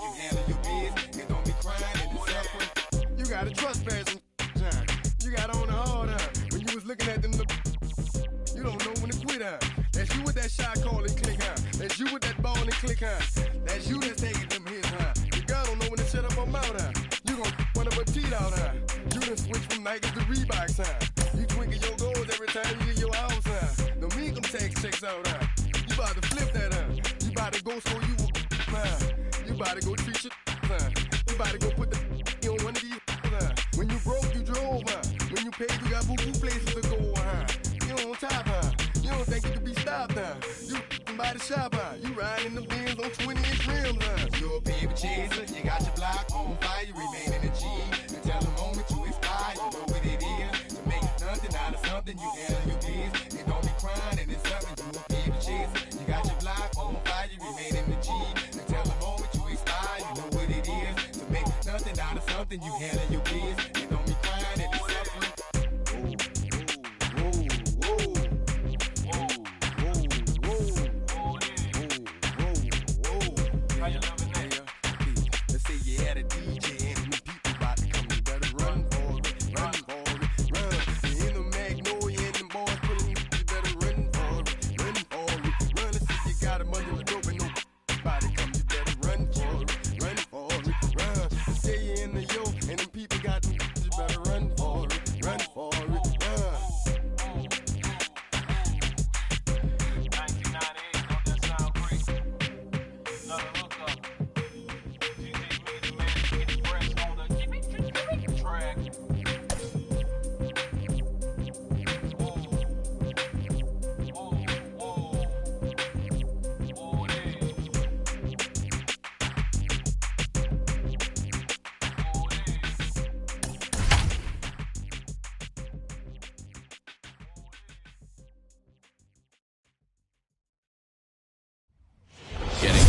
you handle your biz, and don't be crying and suffering. You gotta trust person. You got on the hard, when you was looking at them. You don't know when to quit, That's you with that shot call and click, That's you with that ball and click, That's you that's taking them hits, Your girl don't know when to shut up her mouth, You gon' one of her teeth out, You done switch from Nikes to Reeboks, You twinkle your goals every time you leave your house, Don't make them take checks out, You about to flip that, You about to go so you You about to go treat your, You about to go put the on one of these, When you broke, you drove, When you paid, you got boo-boo places to go, You on top, You don't think you can be stopped, You by the shop, You riding the Benz on 20-inch rims, You a baby chaser, you got your block on fire, you remain in the G. Until the moment you expire, you know what it is. To make nothing out of something, you handle your biz. And don't be crying and it's something, you a baby chaser. You got your block on fire, you remain in the G. Until the moment you expire, you know what it is. To make nothing out of something, you handle your biz. And don't be crying and it's suffering.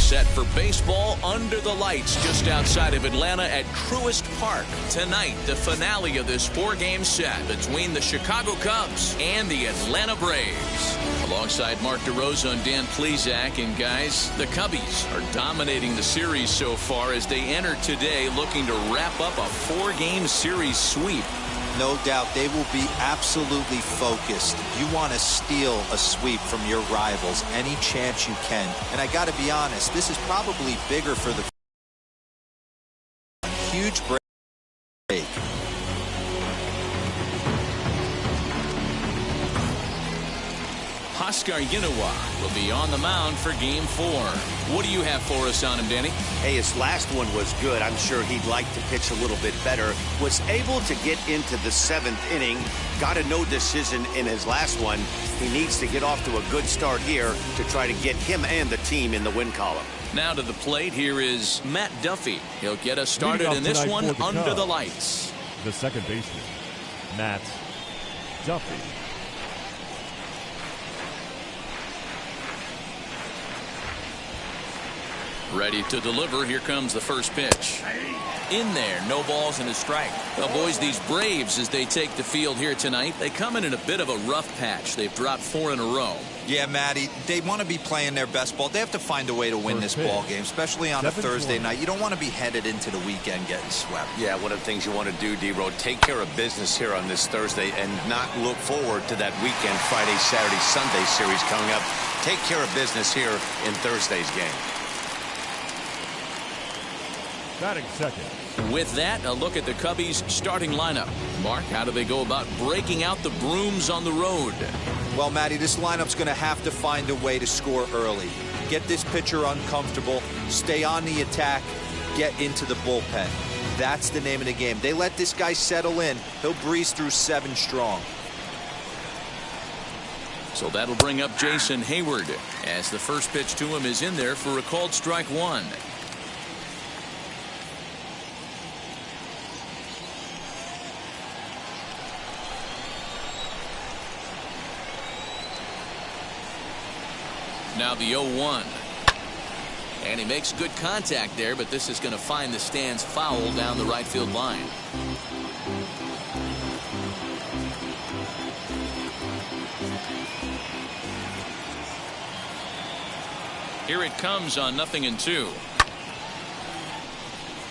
Set for baseball under the lights just outside of Atlanta at Truist Park. Tonight, the finale of this four-game set between the Chicago Cubs and the Atlanta Braves. Alongside Mark DeRosa and Dan Plesac, and guys, the Cubbies are dominating the series so far as they enter today looking to wrap up a four-game series sweep. No doubt they will be absolutely focused. You want to steal a sweep from your rivals any chance you can. And I got to be honest, this is probably bigger for the huge break. Oscar Yanoa will be on the mound for Game 4. What do you have for us on him, Danny? Hey, his last one was good. I'm sure he'd like to pitch a little bit better. Was able to get into the 7th inning. Got a no decision in his last one. He needs to get off to a good start here to try to get him and the team in the win column. Now to the plate, here is Matt Duffy. He'll get us started in this one under the lights. The second baseman, Matt Duffy. Ready to deliver. Here comes the first pitch. In there, no balls and a strike. Well, boys, these Braves, as they take the field here tonight, they come in a bit of a rough patch. They've dropped 4 in a row. Yeah, Matty, they want to be playing their best ball. They have to find a way to win this ball game, especially on a Thursday night. You don't want to be headed into the weekend getting swept. Yeah, one of the things you want to do, D-Road, take care of business here on this Thursday and not look forward to that weekend, Friday, Saturday, Sunday series coming up. Take care of business here in Thursday's game. Batting second. With that, a look at the Cubbies' starting lineup. Mark, how do they go about breaking out the brooms on the road? Well, Matty, this lineup's going to have to find a way to score early. Get this pitcher uncomfortable, stay on the attack, get into the bullpen. That's the name of the game. They let this guy settle in, he'll breeze through 7 strong. So that'll bring up Jason Hayward as the first pitch to him is in there for a called strike 1. Now the 0-1. And he makes good contact there, but this is going to find the stands foul down the right field line. Here it comes on 0-2.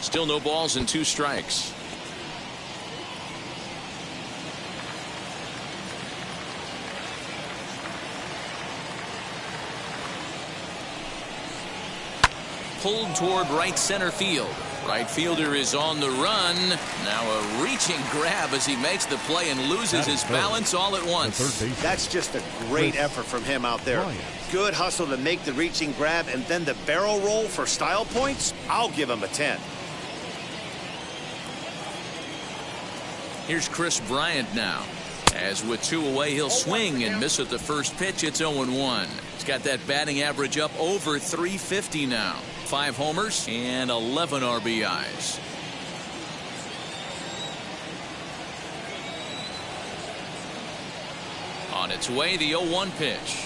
Still no balls and 2 strikes. Pulled toward right center field. Right fielder is on the run. Now a reaching grab as he makes the play and loses his balance all at once. That's just a great effort from him out there. Good hustle to make the reaching grab, and then the barrel roll for style points. I'll give him a 10. Here's Chris Bryant now. As with 2 away, he'll swing and miss at the first pitch. It's 0-1. He's got that batting average up over 350 now. 5 homers and 11 RBIs. On its way, the 0-1 pitch.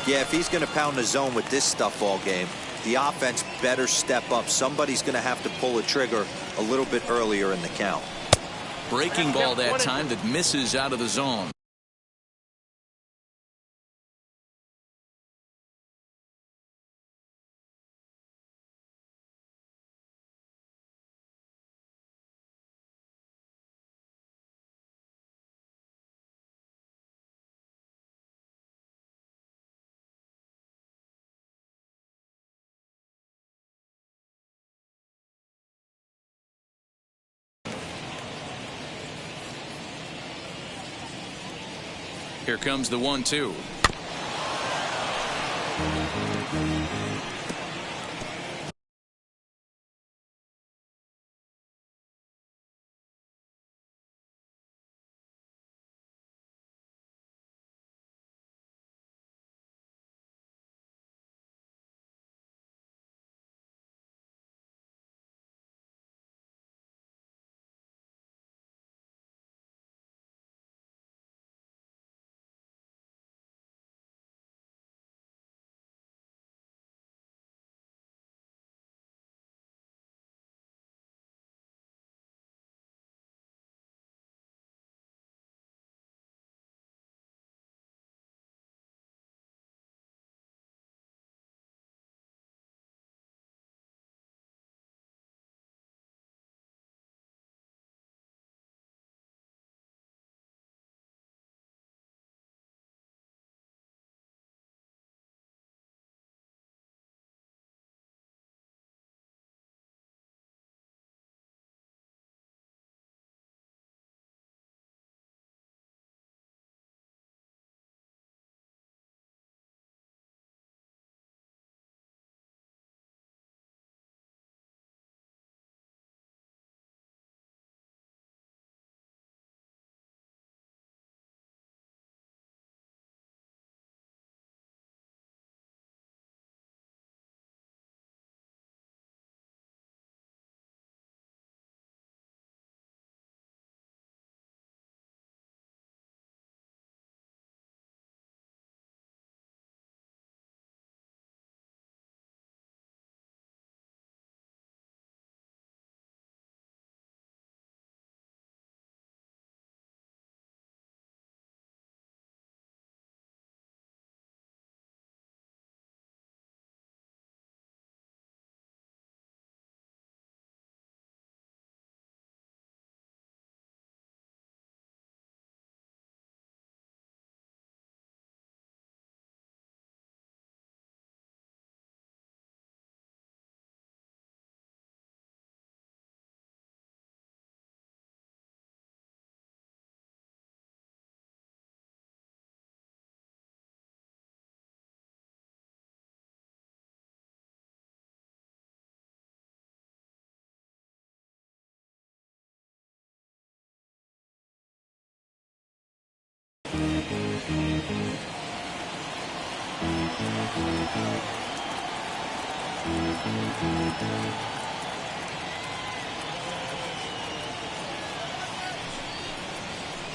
Yeah, if he's going to pound the zone with this stuff all game, the offense better step up. Somebody's going to have to pull a trigger a little bit earlier in the count. Breaking ball that time that misses out of the zone. Here comes the 1-2.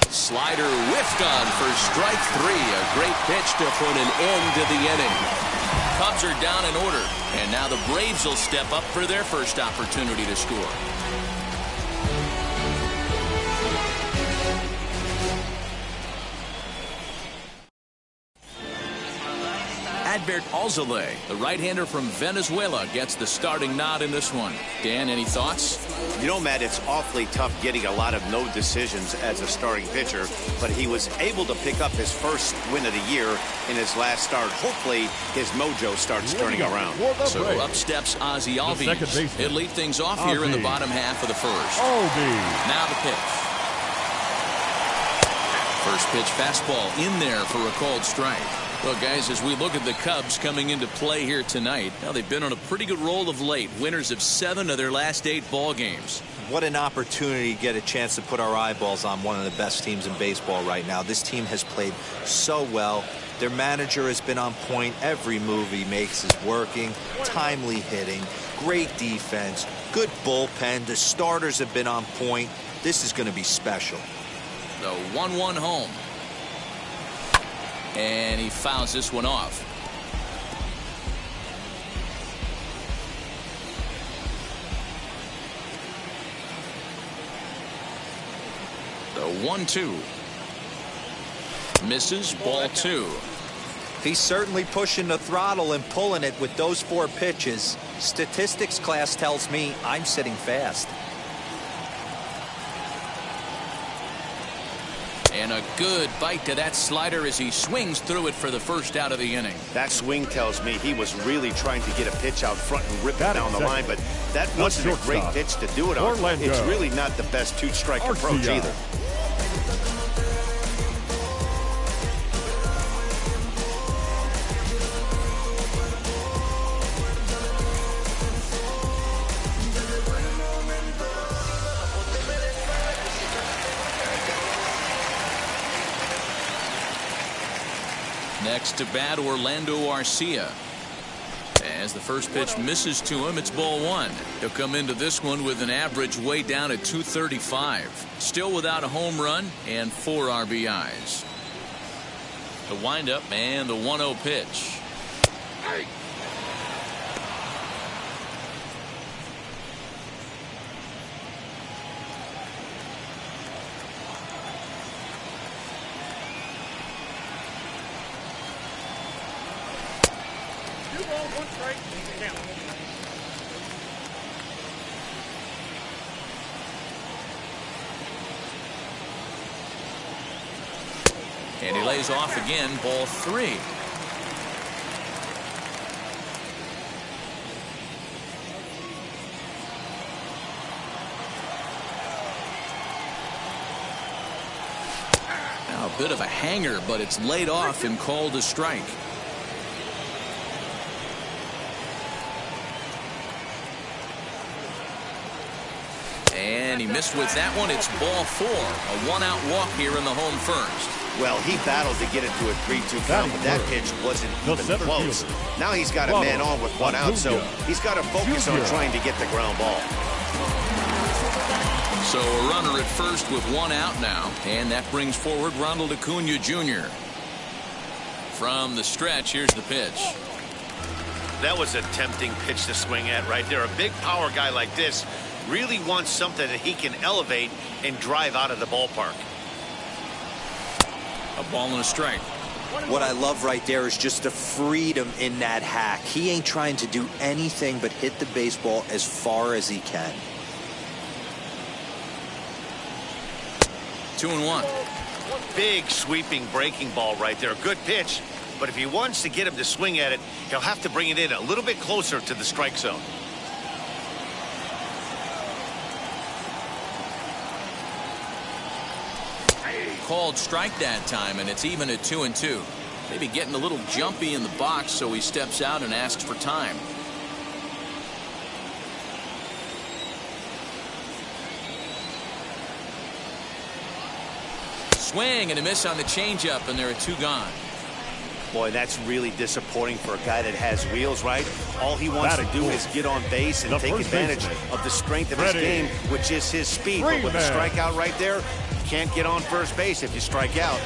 Slider whiffed on for strike 3. A great pitch to put an end to the inning. Cubs are down in order, and now the Braves will step up for their first opportunity to score. Adbert Alzolay, the right-hander from Venezuela, gets the starting nod in this one. Dan, any thoughts? You know, Matt, it's awfully tough getting a lot of no decisions as a starting pitcher, but he was able to pick up his first win of the year in his last start. Hopefully, his mojo starts turning around. So up steps Ozzie Albies. He'll lead things off here in the bottom half of the first. Now the pitch. First pitch fastball in there for a called strike. Well, guys, as we look at the Cubs coming into play here tonight, now they've been on a pretty good roll of late. Winners of 7 of their last 8 ball games. What an opportunity to get a chance to put our eyeballs on one of the best teams in baseball right now. This team has played so well. Their manager has been on point. Every move he makes is working. Timely hitting. Great defense. Good bullpen. The starters have been on point. This is going to be special. The 1-1 home. And he fouls this one off. The 1-2. Misses, ball 2. He's certainly pushing the throttle and pulling it with those 4 pitches. Statistics class tells me I'm sitting fast. And a good bite to that slider as he swings through it for the first out of the inning. That swing tells me he was really trying to get a pitch out front and rip it down the line, but that wasn't a great pitch to do it on. It's really not the best 2-strike approach either. Next to bat, Orlando Arcia. As the first pitch misses to him, it's ball 1. He'll come into this one with an average way down at 235. Still without a home run and 4 RBIs. The windup and the 1-0 pitch. And he lays off again, ball 3. Now a bit of a hanger, but it's laid off and called a strike. And he missed with that one. It's ball 4. A 1-out walk here in the home first. Well, he battled to get it to a 3-2 count, but that pitch wasn't even close. Now he's got a man on with 1 out, so he's got to focus on trying to get the ground ball. So a runner at first with 1 out now, and that brings forward Ronald Acuna Jr. From the stretch, here's the pitch. That was a tempting pitch to swing at right there. A big power guy like this really wants something that he can elevate and drive out of the ballpark. A ball and a strike. What I love right there is just the freedom in that hack. He ain't trying to do anything but hit the baseball as far as he can. 2-1. Big sweeping breaking ball right there. Good pitch, but if he wants to get him to swing at it, he'll have to bring it in a little bit closer to the strike zone. Called strike that time, and it's even at 2-2. Maybe getting a little jumpy in the box, so he steps out and asks for time. Swing and a miss on the changeup, and there are 2 gone. Boy, that's really disappointing for a guy that has wheels, right? All he wants to do is get on base and take advantage of the strength of his game, which is his speed. But with the strikeout right there, you can't get on first base if you strike out.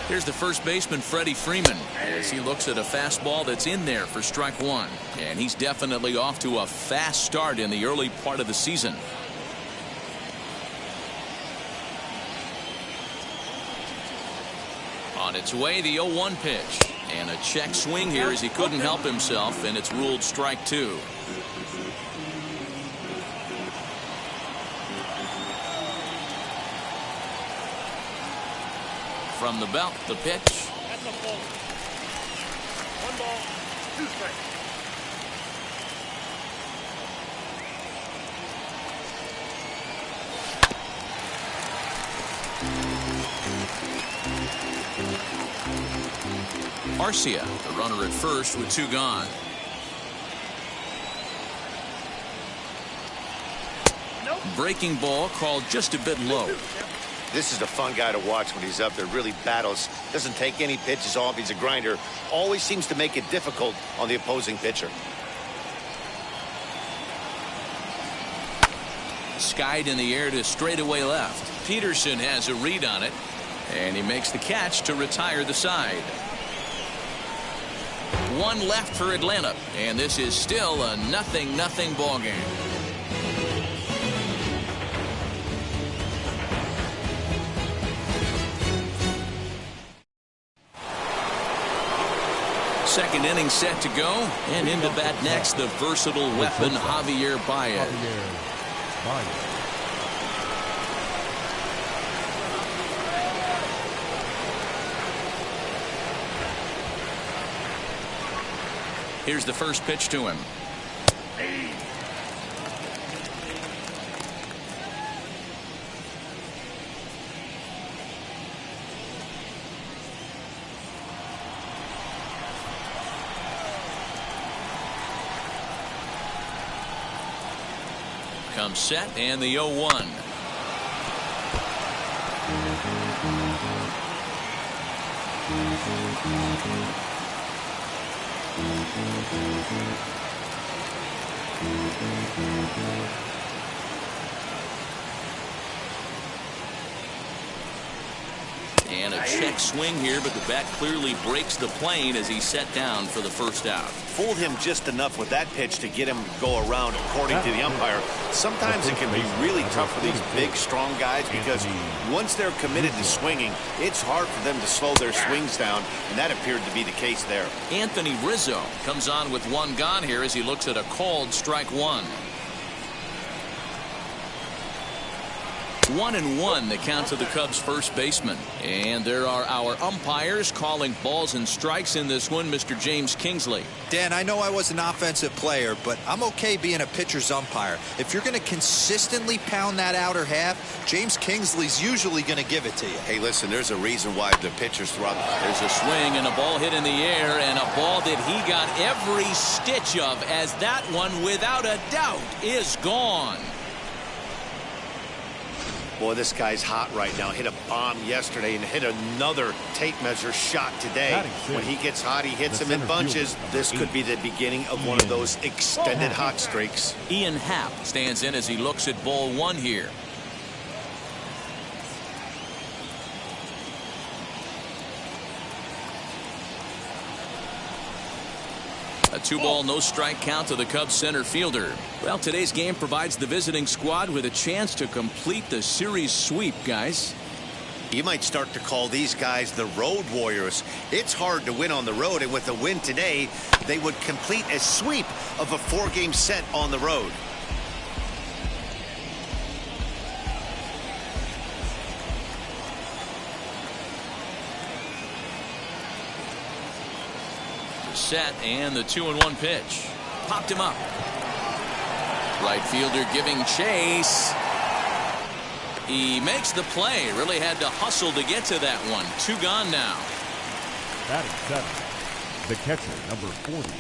Here's the first baseman, Freddie Freeman, as he looks at a fastball that's in there for strike 1. And he's definitely off to a fast start in the early part of the season. On its way, the 0-1 pitch. And a check swing here as he couldn't help himself, and it's ruled strike 2. From the belt, the pitch. That's a ball. 1 ball, 2 strikes. Arcia, the runner at first with 2 gone. Nope. Breaking ball called just a bit low. This is a fun guy to watch when he's up there. Really battles. Doesn't take any pitches off. He's a grinder. Always seems to make it difficult on the opposing pitcher. Skied in the air to straightaway left. Peterson has a read on it, and he makes the catch to retire the side. 1 left for Atlanta, and this is still a 0-0 ball game. Second inning set to go, and into bat next, the versatile weapon Javier Baez. Here's the first pitch to him. Comes set, and the 0-1. And a check swing here, but the bat clearly breaks the plane as he's set down for the first out. Fooled him just enough with that pitch to get him to go around, according to the umpire. Sometimes it can be really tough for these big, strong guys because once they're committed to swinging, it's hard for them to slow their swings down, and that appeared to be the case there. Anthony Rizzo comes on with 1 gone here as he looks at a called strike 1. 1-1 the count to the Cubs first baseman. And there are our umpires calling balls and strikes in this one. Mr. James Kingsley. Dan, I know I was an offensive player, but I'm okay being a pitcher's umpire. If you're going to consistently pound that outer half, James Kingsley's usually going to give it to you. Hey, listen, there's a reason why the pitchers throughout. There's a swing and a ball hit in the air, and a ball that he got every stitch of, as that one without a doubt is gone. Boy, this guy's hot right now. Hit a bomb yesterday and hit another tape measure shot today. When he gets hot, he hits them in bunches. This could be the beginning of one of those extended hot streaks. Ian Happ stands in as he looks at ball 1 here. A 2-ball, no strike count to the Cubs center fielder. Well, today's game provides the visiting squad with a chance to complete the series sweep, guys. You might start to call these guys the road warriors. It's hard to win on the road, and with a win today, they would complete a sweep of a 4-game set on the road. Set, and the 2-1 pitch. Popped him up. Right fielder giving chase. He makes the play. Really had to hustle to get to that one. 2 gone now. Batting 7th, the catcher, number 40,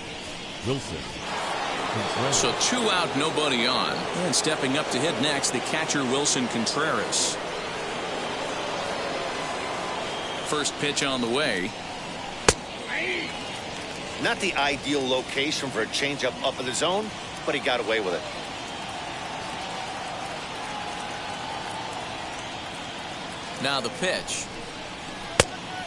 Wilson. So 2 out, nobody on. And stepping up to hit next, the catcher, Wilson Contreras. First pitch on the way. Not the ideal location for a changeup up in the zone, but he got away with it. Now the pitch.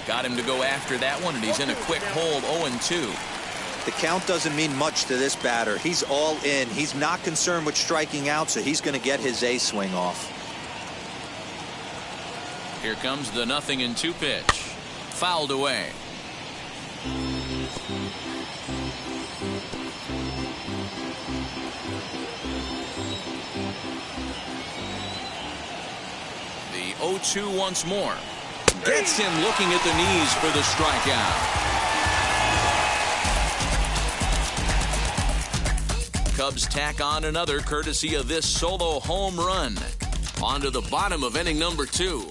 Got him to go after that one, and he's in a quick hold, 0-2. The count doesn't mean much to this batter. He's all in. He's not concerned with striking out, so he's going to get his A swing off. Here comes the 0-2 pitch. fouled away. The 0-2 once more. Gets him looking at the knees for the strikeout. Cubs tack on another courtesy of this solo home run. On to the bottom of inning number 2.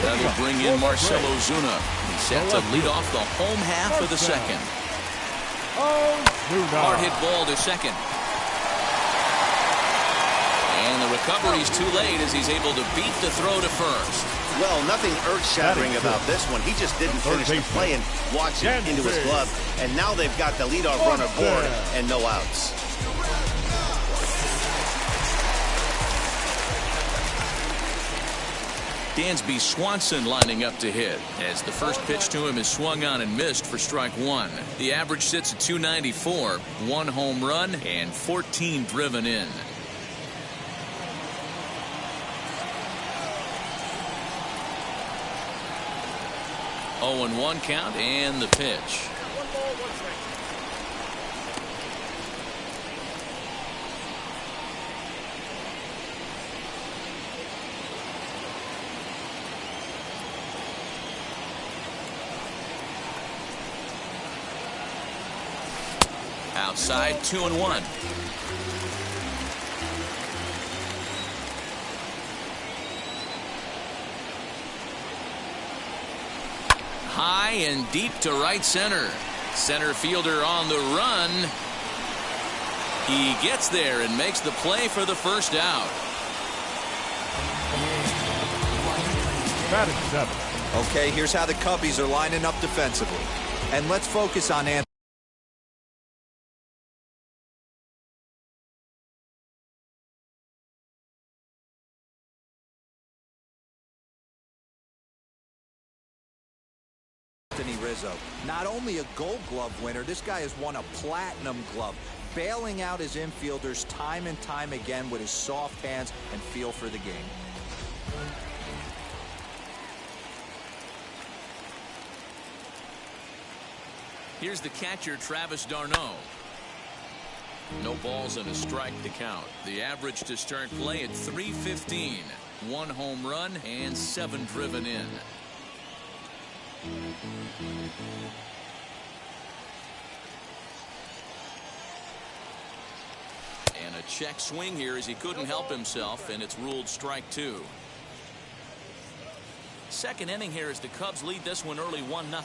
That'll bring in Marcell Ozuna. He's set to lead off the home half of the second. Hard hit ball to second. And the recovery's too late as he's able to beat the throw to first. Well, nothing earth-shattering about this one. He just didn't finish the play and watch it into his glove. And now they've got the leadoff runner board and no outs. Dansby Swanson lining up to hit as the first pitch to him is swung on and missed for strike 1. The average sits at .294, 1 home run and 14 driven in. Oh, and 1 count and the pitch. Outside, 2-1. High and deep to right center. Center fielder on the run. He gets there and makes the play for the first out. Batting 7. Okay, here's how the Cubbies are lining up defensively. And let's focus on Anthony Rizzo. Not only a Gold Glove winner, this guy has won a Platinum Glove, bailing out his infielders time and time again with his soft hands and feel for the game. Here's the catcher, Travis d'Arnaud. No balls and a strike to count. The average to start play at .315. 1 home run and 7 driven in. And a check swing here as he couldn't help himself, and it's ruled strike 2. Second inning here as the Cubs lead this one early 1-0.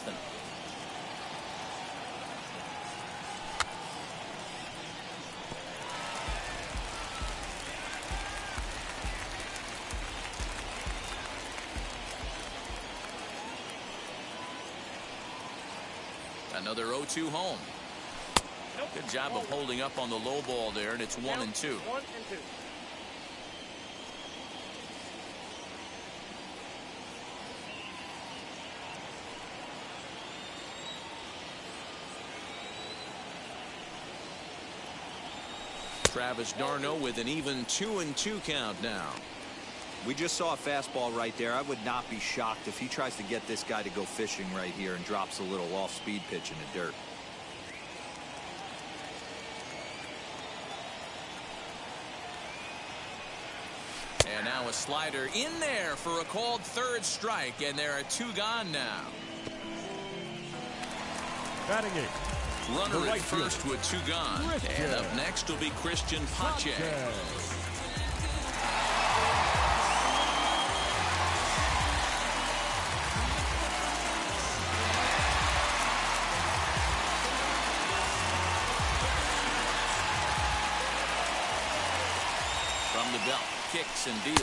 Another 0-2 home. Good job of holding up on the low ball there, and it's 1-2. 1-2. Travis d'Arnaud with an even 2-2 count now. We just saw a fastball right there. I would not be shocked if he tries to get this guy to go fishing right here and drops a little off-speed pitch in the dirt. And now a slider in there for a called third strike, and there are 2 gone now. Batting 8. Runner right at first with 2 gone. And up next will be Christian Pache. From the belt, kicks and deals.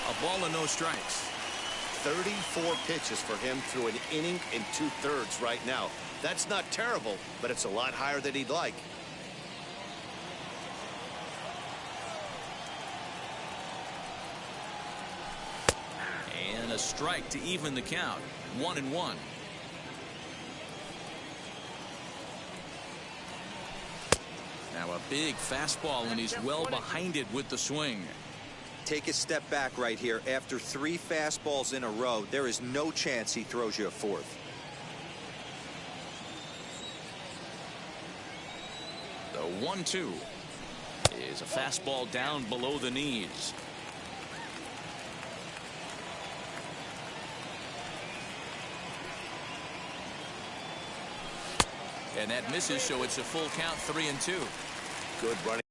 A ball and no strikes. 34 pitches for him through an inning and 2/3 right now. That's not terrible, but it's a lot higher than he'd like. And a strike to even the count. 1-1. Now a big fastball, and he's well behind it with the swing. Take a step back right here. After 3 fastballs in a row, there is no chance he throws you a 4th. The 1-2 is a fastball down below the knees. And that misses, so it's a full count, 3-2. Good running.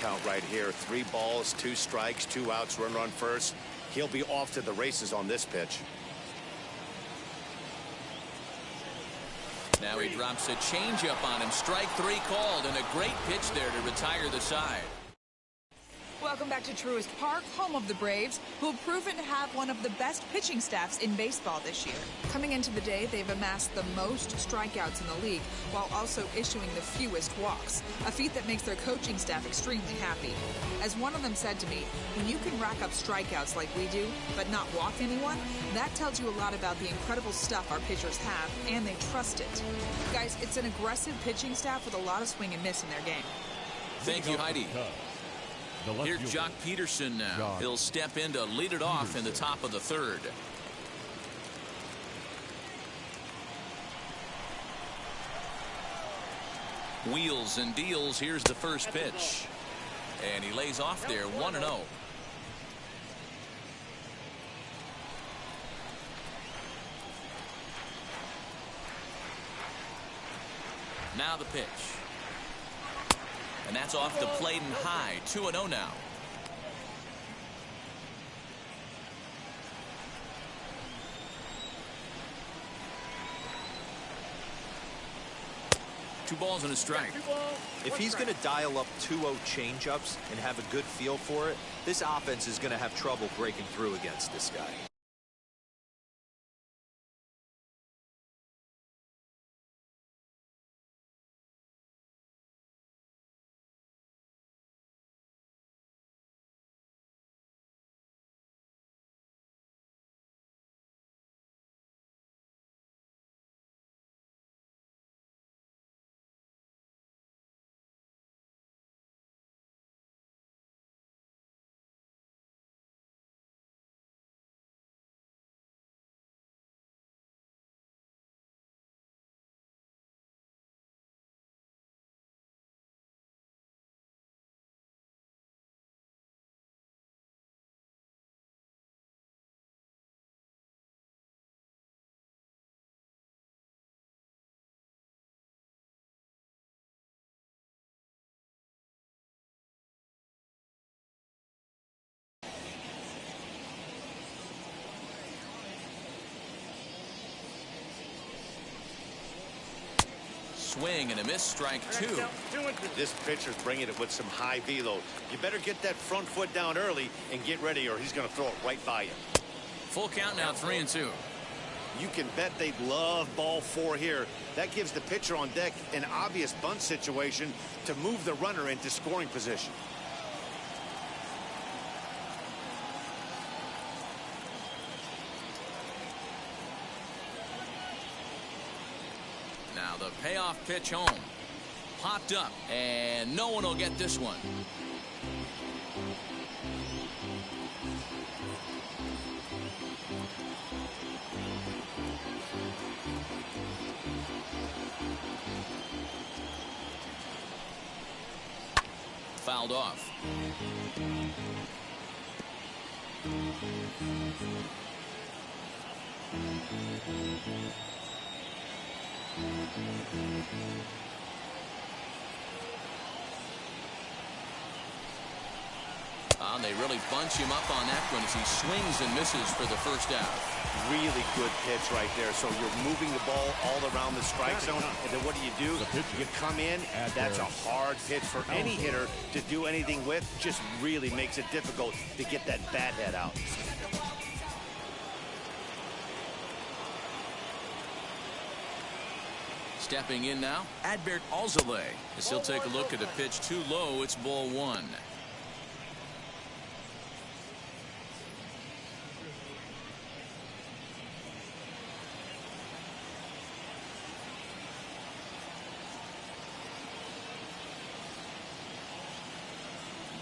count right here. 3 balls, 2 strikes, 2 outs, runner on first. He'll be off to the races on this pitch. Now he drops a changeup on him. Strike 3 called, and a great pitch there to retire the side. Welcome back to Truist Park, home of the Braves, who have proven to have one of the best pitching staffs in baseball this year. Coming into the day, they've amassed the most strikeouts in the league, while also issuing the fewest walks, a feat that makes their coaching staff extremely happy. As one of them said to me, when you can rack up strikeouts like we do, but not walk anyone, that tells you a lot about the incredible stuff our pitchers have, and they trust it. Guys, it's an aggressive pitching staff with a lot of swing and miss in their game. Thank you, Heidi. Here's Jock Peterson now. He'll step in to lead it off in the top of the 3rd. Wheels and deals. Here's the first pitch. And he lays off there 1-0. Now the pitch. And that's off the plate and high. 2-0 now. Two balls and a strike. If he's going to dial up 2-0 changeups and have a good feel for it, this offense is going to have trouble breaking through against this guy. Swing and a miss, strike 2. This pitcher's bringing it with some high velo. You better get that front foot down early and get ready, or he's going to throw it right by you. Full count now, 3-2. You can bet they love ball 4 here. That gives the pitcher on deck an obvious bunt situation to move the runner into scoring position. Now the payoff pitch home. Popped up, and no one will get this one. Fouled off. They really bunch him up on that one as he swings and misses for the first out. Really good pitch right there. So you're moving the ball all around the strike zone, and then what do? You come in, that's a hard pitch for any hitter to do anything with. Just really makes it difficult to get that bat head out. Stepping in now, Adbert Alzolay, as he'll take a look at a pitch too low. It's ball 1.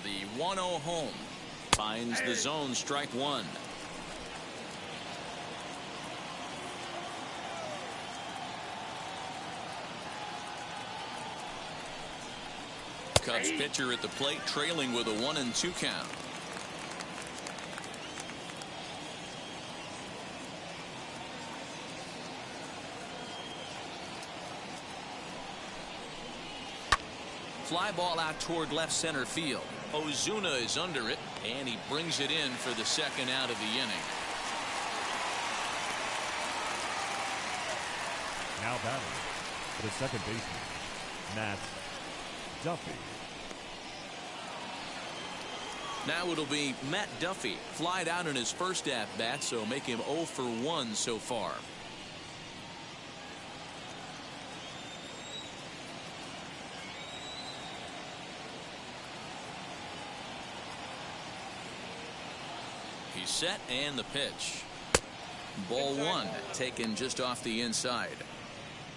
The 1-0 home finds the zone, strike 1. Cubs pitcher at the plate, trailing with a 1-2 count. Fly ball out toward left center field. Ozuna is under it, and he brings it in for the second out of the inning. Now batting for the second baseman, Matt Duffy. Now it'll be Matt Duffy. Flied out in his first at-bat, so make him 0 for 1 so far. He's set, and the pitch. Ball one, taken just off the inside.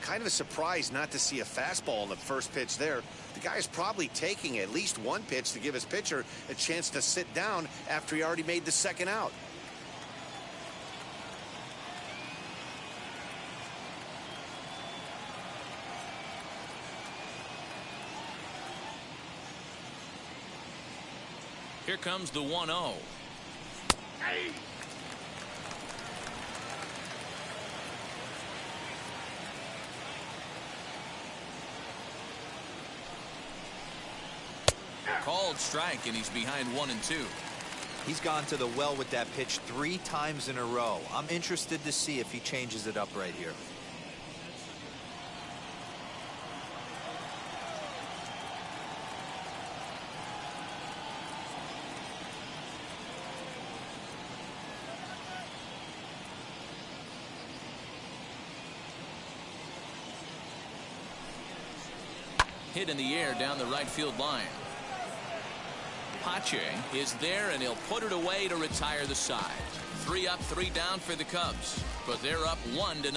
Kind of a surprise not to see a fastball on the first pitch there. The guy's probably taking at least one pitch to give his pitcher a chance to sit down after he already made the second out. Here comes the 1-0. Hey. Called strike, and he's behind 1-2. He's gone to the well with that pitch 3 times in a row. I'm interested to see if he changes it up right here. Hit in the air down the right field line. Pache is there, and he'll put it away to retire the side. 3 up, 3 down for the Cubs, but they're up 1-0.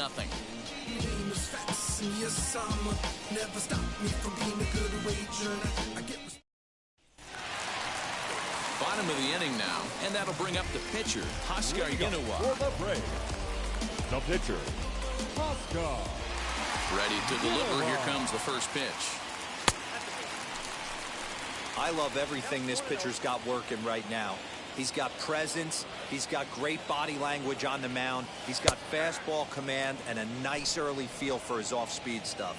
Bottom of the inning now, and that'll bring up the pitcher, Oscar Yunua. For the Braves, the pitcher, Oscar. Ready to deliver. Here comes the first pitch. I love everything this pitcher's got working right now. He's got presence. He's got great body language on the mound. He's got fastball command and a nice early feel for his off-speed stuff.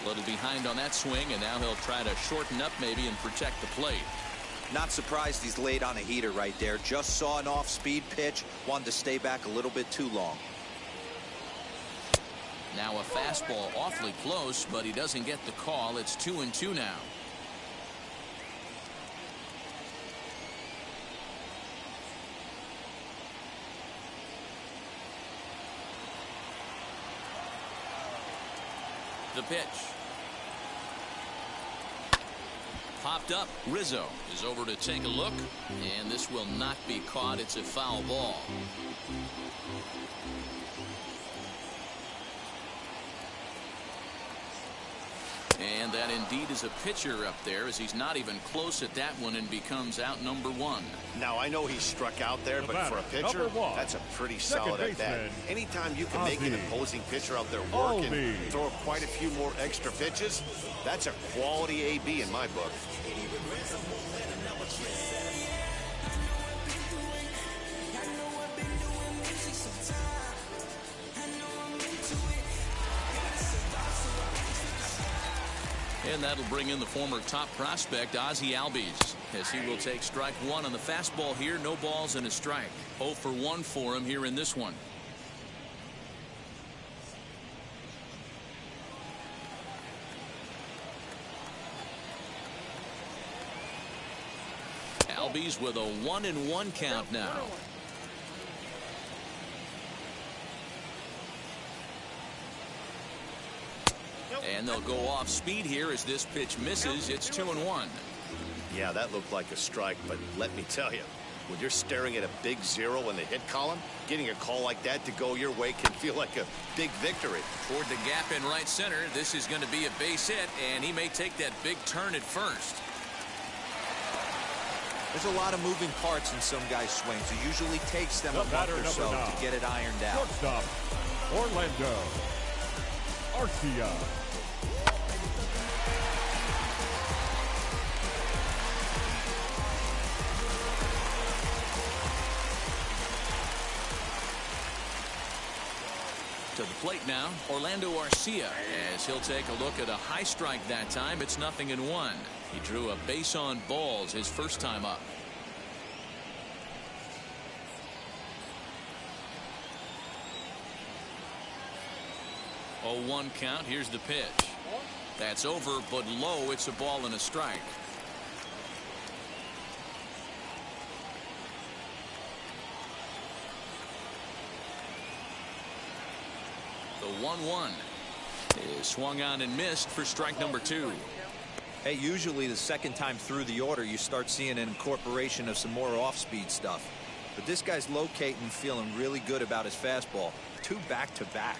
A little behind on that swing, and now he'll try to shorten up maybe and protect the plate. Not surprised he's laid on a heater right there. Just saw an off-speed pitch. Wanted to stay back a little bit too long. Now a fastball awfully close, but he doesn't get the call. It's 2-2 now. The pitch. Popped up. Rizzo is over to take a look, and this will not be caught. It's a foul ball. And that indeed is a pitcher up there, as he's not even close at that one and becomes out number 1. Now, I know he struck out there, but for a pitcher, that's a pretty solid at bat. Anytime you can make an opposing pitcher out there work and throw quite a few more extra pitches, that's a quality AB in my book. And that'll bring in the former top prospect, Ozzie Albies, as he will take strike 1 on the fastball here. No balls and a strike. 0 for 1 for him here in this one. Albies with a 1-1 count now. And they'll go off speed here as this pitch misses. It's 2-1. Yeah, that looked like a strike, but let me tell you, when you're staring at a big 0 in the hit column, getting a call like that to go your way can feel like a big victory. Toward the gap in right center, this is going to be a base hit, and he may take that big turn at first. There's a lot of moving parts in some guys' swings. It usually takes them a month or so to get it ironed out. Shortstop, Orlando Arcia. To the plate now, Orlando Arcia, as he'll take a look at a high strike that time. It's 0-1. He drew a base on balls his first time up. 0-1 count. Here's the pitch. That's over, but low. It's a ball and a strike. The 1-1 is swung on and missed for strike number 2. Hey, usually the second time through the order you start seeing an incorporation of some more off-speed stuff. But this guy's locating, feeling really good about his fastball. 2 back-to-back.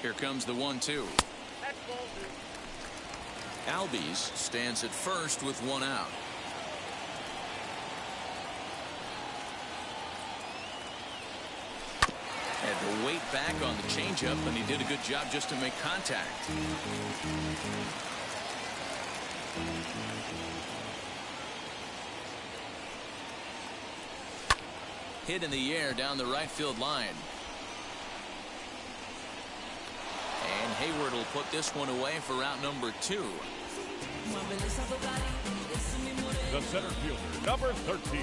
Here comes the 1-2. Albies stands at first with 1 out. Had to wait back on the changeup, and he did a good job just to make contact. Hit in the air down the right field line. And Hayward will put this one away for out number 2. The center fielder, number 13,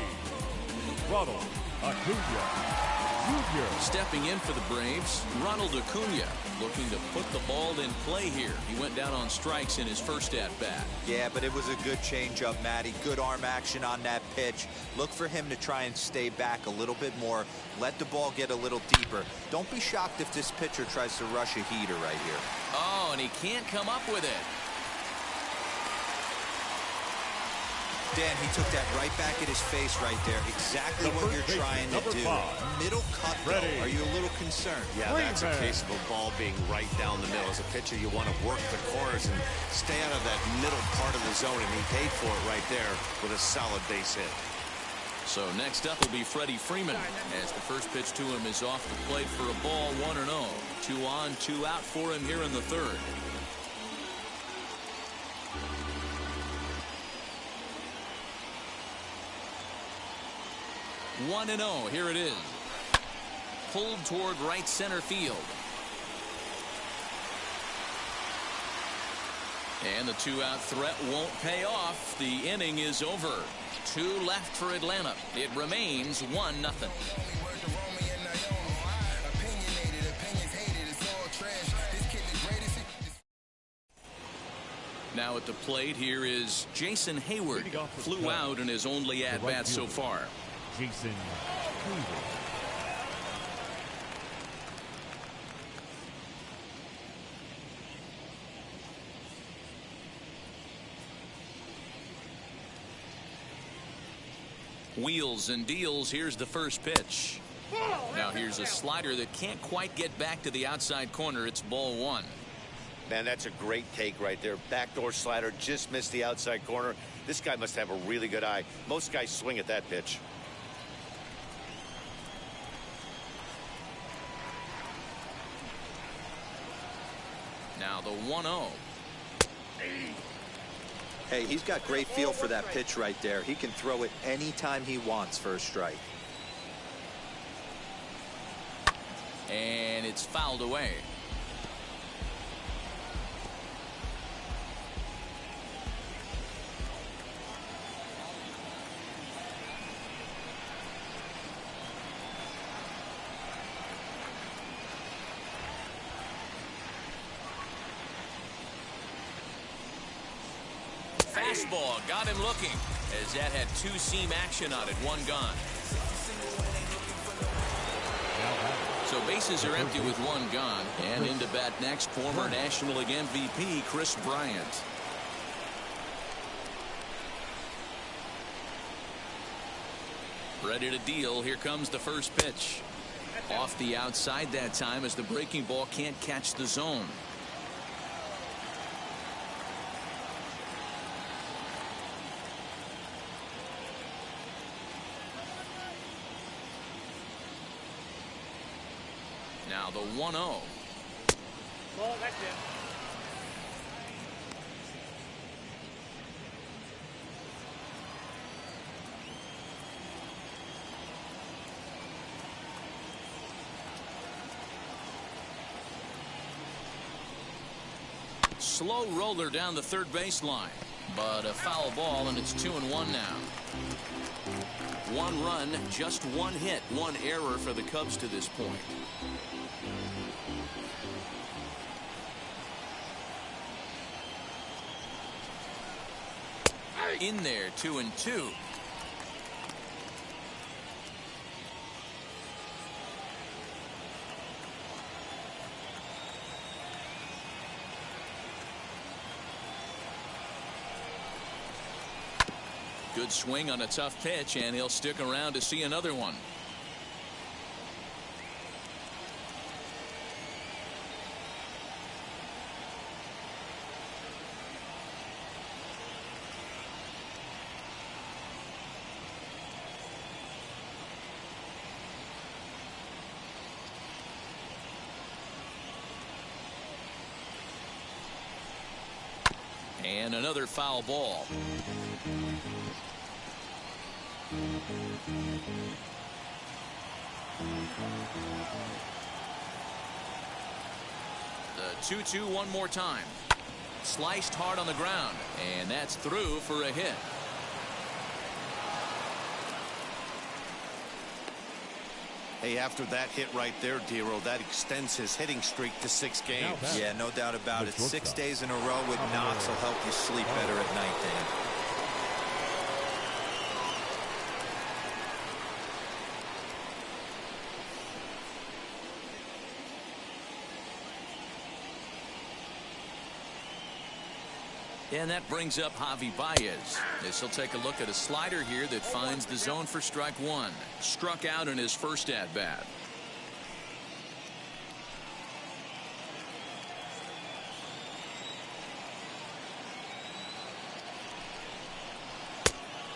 Ronald Acuna Jr. Stepping in for the Braves, Ronald Acuna, looking to put the ball in play here. He went down on strikes in his first at-bat. Yeah, but it was a good changeup, Matty. Good arm action on that pitch. Look for him to try and stay back a little bit more. Let the ball get a little deeper. Don't be shocked if this pitcher tries to rush a heater right here. Oh, and he can't come up with it. Dan, he took that right back at his face right there. Exactly what you're trying to do. 5. Middle cut, though. Are you a little concerned? Yeah, that's a case of a ball being right down the middle. As a pitcher, you want to work the corners and stay out of that middle part of the zone, and he paid for it right there with a solid base hit. So next up will be Freddie Freeman, as the first pitch to him is off the plate for a ball, 1-0. 2 on, 2 out for him here in the third. One and 0. Here it is. Pulled toward right center field. And the 2-out threat won't pay off. The inning is over. 2 left for Atlanta. It remains 1-0. Now at the plate, here is Jason Hayward. Flew out in his only at-bat so far. Jason Hayward. Wheels and deals. Here's the first pitch. Now here's a slider that can't quite get back to the outside corner. It's ball 1. Man, that's a great take right there. Backdoor slider, just missed the outside corner. This guy must have a really good eye. Most guys swing at that pitch. Now the 1-0. Hey, he's got great feel for that pitch right there. He can throw it anytime he wants for a strike. And it's fouled away. Fastball got him looking, as that had 2-seam action on it. 1 gone. So bases are empty with 1 gone. And into bat next, former National League MVP Chris Bryant. Ready to deal. Here comes the first pitch. Off the outside that time, as the breaking ball can't catch the zone. Now the 1-0. Ball, that's it. slow roller down the third baseline, but a foul ball, and it's 2-1 now. 1 run, just 1 hit, 1 error for the Cubs to this point. In there, 2-2. Good swing on a tough pitch, and he'll stick around to see another one. And another foul ball. The 2-2 one more time. Sliced hard on the ground, and that's through for a hit. Hey, after that hit right there, Dero, that extends his hitting streak to 6 games. Yeah, no doubt about it. 6 days in a row with knocks will help you sleep better at night, Dan. And that brings up Javi Baez. This will take a look at a slider here that finds the zone for strike 1. Struck out in his first at-bat.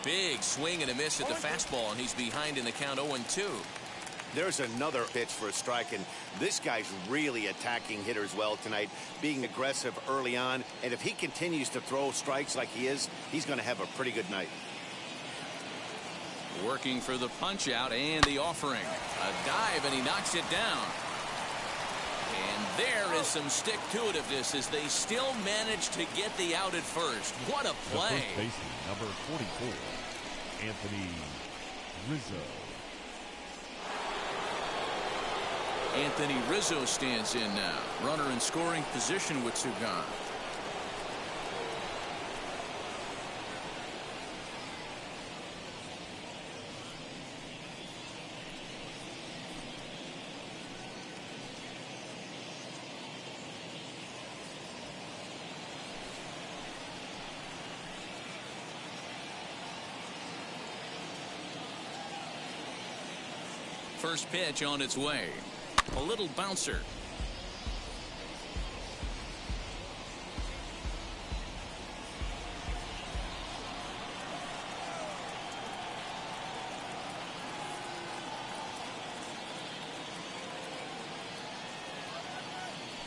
Big swing and a miss at the fastball, and he's behind in the count 0-2. There's another pitch for a strike, and this guy's really attacking hitters well tonight, being aggressive early on, and if he continues to throw strikes like he is, he's going to have a pretty good night. Working for the punch out and the offering. A dive, and he knocks it down. And there is some stick-to-itiveness as they still manage to get the out at first. What a play. The first baseman, number 44, Anthony Rizzo. Anthony Rizzo stands in now. Runner in scoring position with 2 gone. First pitch on its way. A little bouncer.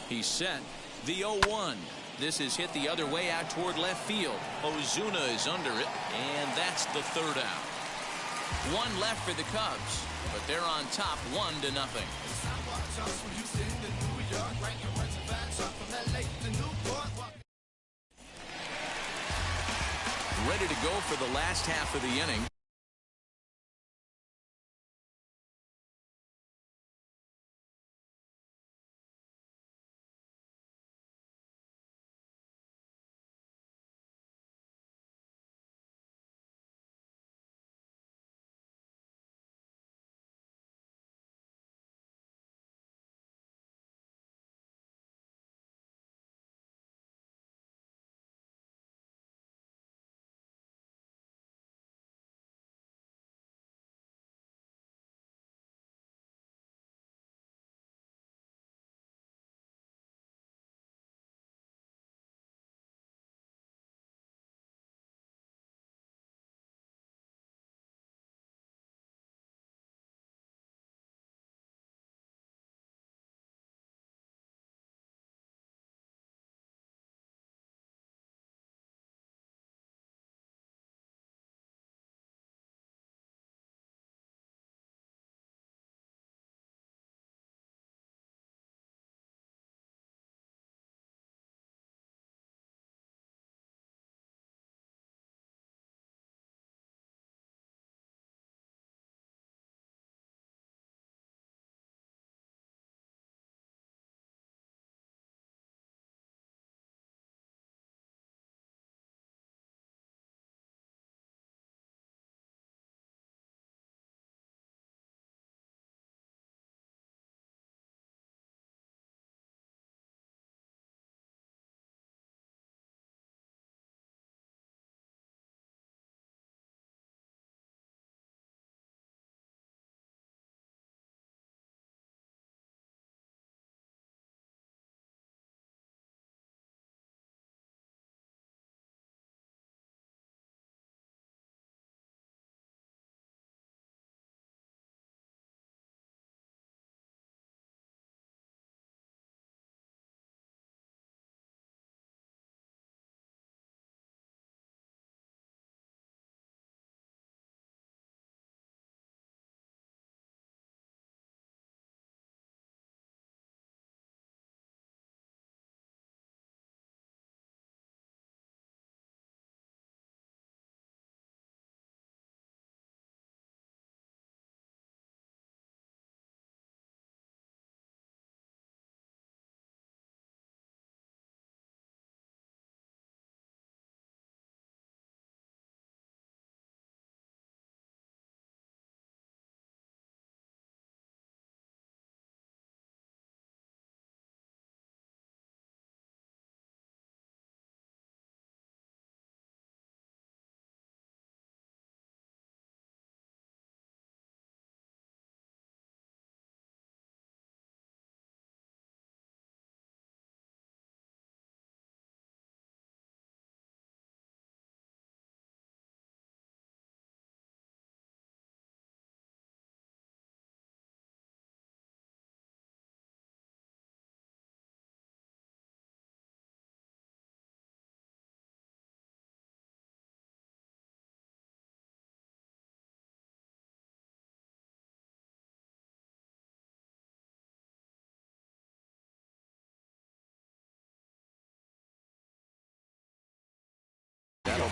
He's set. The 0-1. This is hit the other way out toward left field. Ozuna is under it, and that's the 3rd out. 1 left for the Cubs, but they're on top 1-0. Ready to go for the last half of the inning.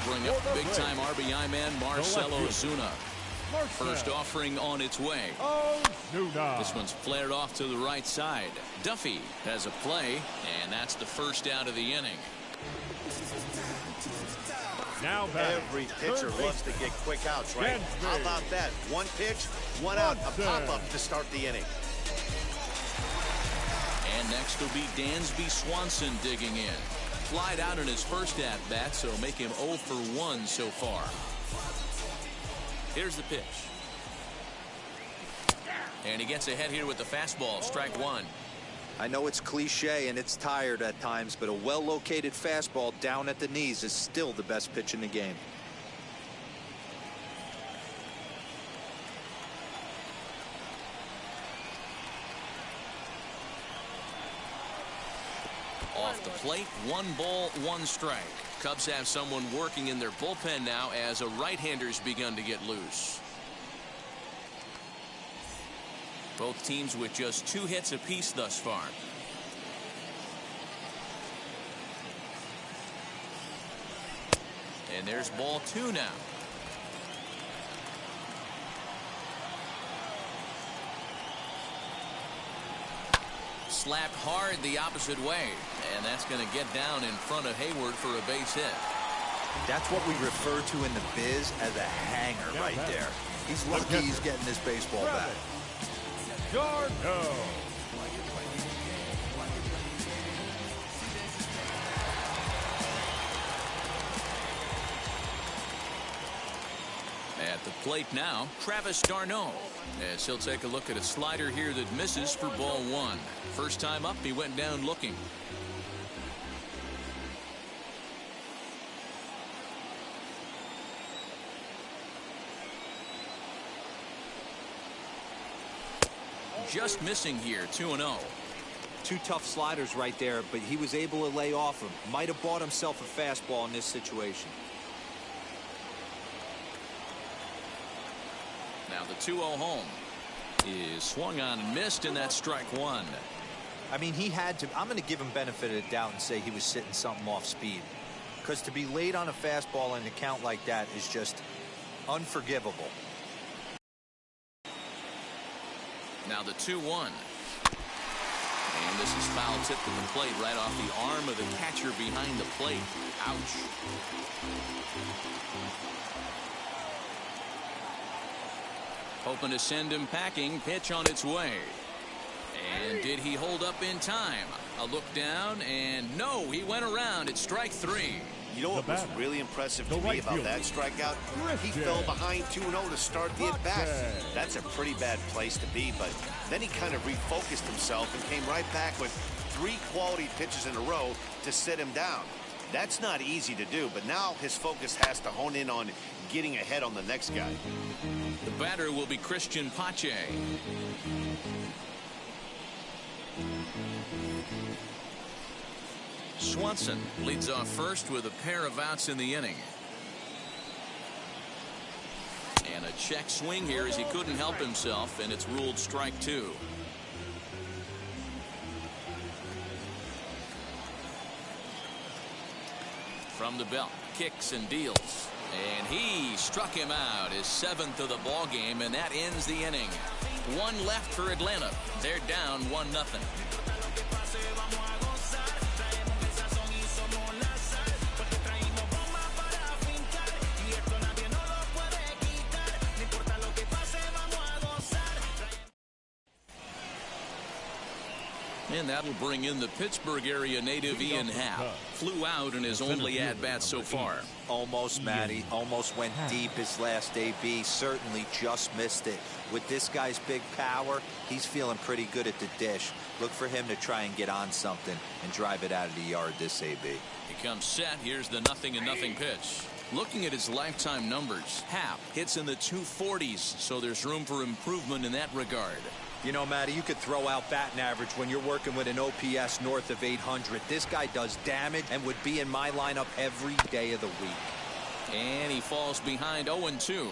bring up big-time RBI man Marcell Ozuna. First offering on its way. This one's flared off to the right side. Duffy has a play, and that's the first out of the inning. Now every pitcher loves to get quick outs, right? How about that? One pitch, one out, a pop-up to start the inning. And next will be Dansby Swanson digging in. Flied out in his first at-bat, so make him 0 for 1 so far. Here's the pitch. And he gets ahead here with the fastball, strike one. I know it's cliche and it's tired at times, but a well-located fastball down at the knees is still the best pitch in the game. Off the plate, 1 ball, 1 strike. Cubs have someone working in their bullpen now as a right-hander's begun to get loose. Both teams with just 2 hits apiece thus far. And there's ball 2 now. Slapped hard the opposite way, and that's going to get down in front of Hayward for a base hit. That's what we refer to in the biz as a hanger right there. He's lucky he's getting this baseball back. At the plate now, Travis d'Arnaud, as he'll take a look at a slider here that misses for ball 1. First time up, he went down looking. Just missing here, 2-0. 2 tough sliders right there, but he was able to lay off him. Might have bought himself a fastball in this situation. Now the 2-0 home is swung on and missed, and that's strike 1. I mean, he had to. I'm going to give him benefit of the doubt and say he was sitting something off speed, because to be late on a fastball in a count like that is just unforgivable. Now the 2-1. And this is foul tip to the plate right off the arm of the catcher behind the plate. Ouch. Hoping to send him packing. Pitch on its way. And did he hold up in time? A look down, and no, he went around. It's strike 3. You know what was really impressive to me about that strikeout? He fell behind 2-0 to start the at-bat. That's a pretty bad place to be, but then he kind of refocused himself and came right back with 3 quality pitches in a row to sit him down. That's not easy to do, but now his focus has to hone in on getting ahead on the next guy. The batter will be Christian Pache. Swanson leads off first with a pair of outs in the inning. And a check swing here as he couldn't help himself, and it's ruled strike 2. From the belt, kicks and deals. And he struck him out, his 7th of the ball game, and that ends the inning. 1 left for Atlanta. They're down 1-0. And that'll bring in the Pittsburgh area native Ian Happ. Flew out in his only at-bat so far. Almost, Matty. Almost went deep his last AB. Certainly just missed it. With this guy's big power, he's feeling pretty good at the dish. Look for him to try and get on something and drive it out of the yard this AB. He comes set. Here's the 0-0 pitch. Looking at his lifetime numbers, Happ hits in the 240s, so there's room for improvement in that regard. You know, Matty, you could throw out batting average when you're working with an OPS north of 800. This guy does damage and would be in my lineup every day of the week. And he falls behind 0-2.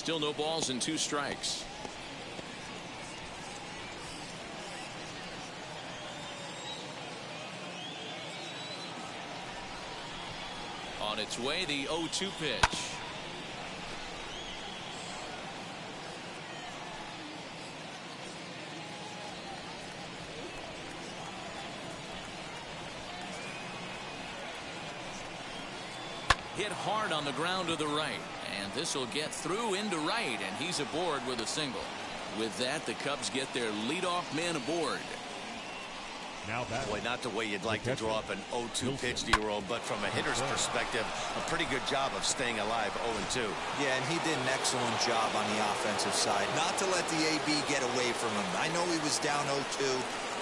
Still no balls and 2 strikes. On its way, the 0-2 pitch. Hit hard on the ground to the right, and this will get through into right, and he's aboard with a single. With that, the Cubs get their leadoff man aboard. Now that Boy, not the way you'd like to draw up an 0-2 pitch, D-Roll, but from a hitter's perspective, a pretty good job of staying alive 0-2. Yeah, and he did an excellent job on the offensive side. Not to let the AB get away from him. I know he was down 0-2,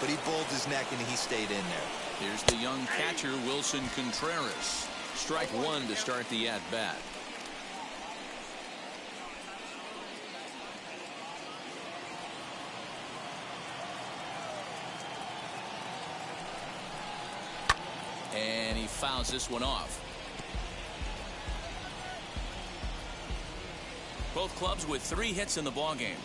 but he bowled his neck and he stayed in there. Here's the young catcher, Wilson Contreras. Strike 1 to start the at-bat. And he fouls this one off. Both clubs with 3 hits in the ballgame.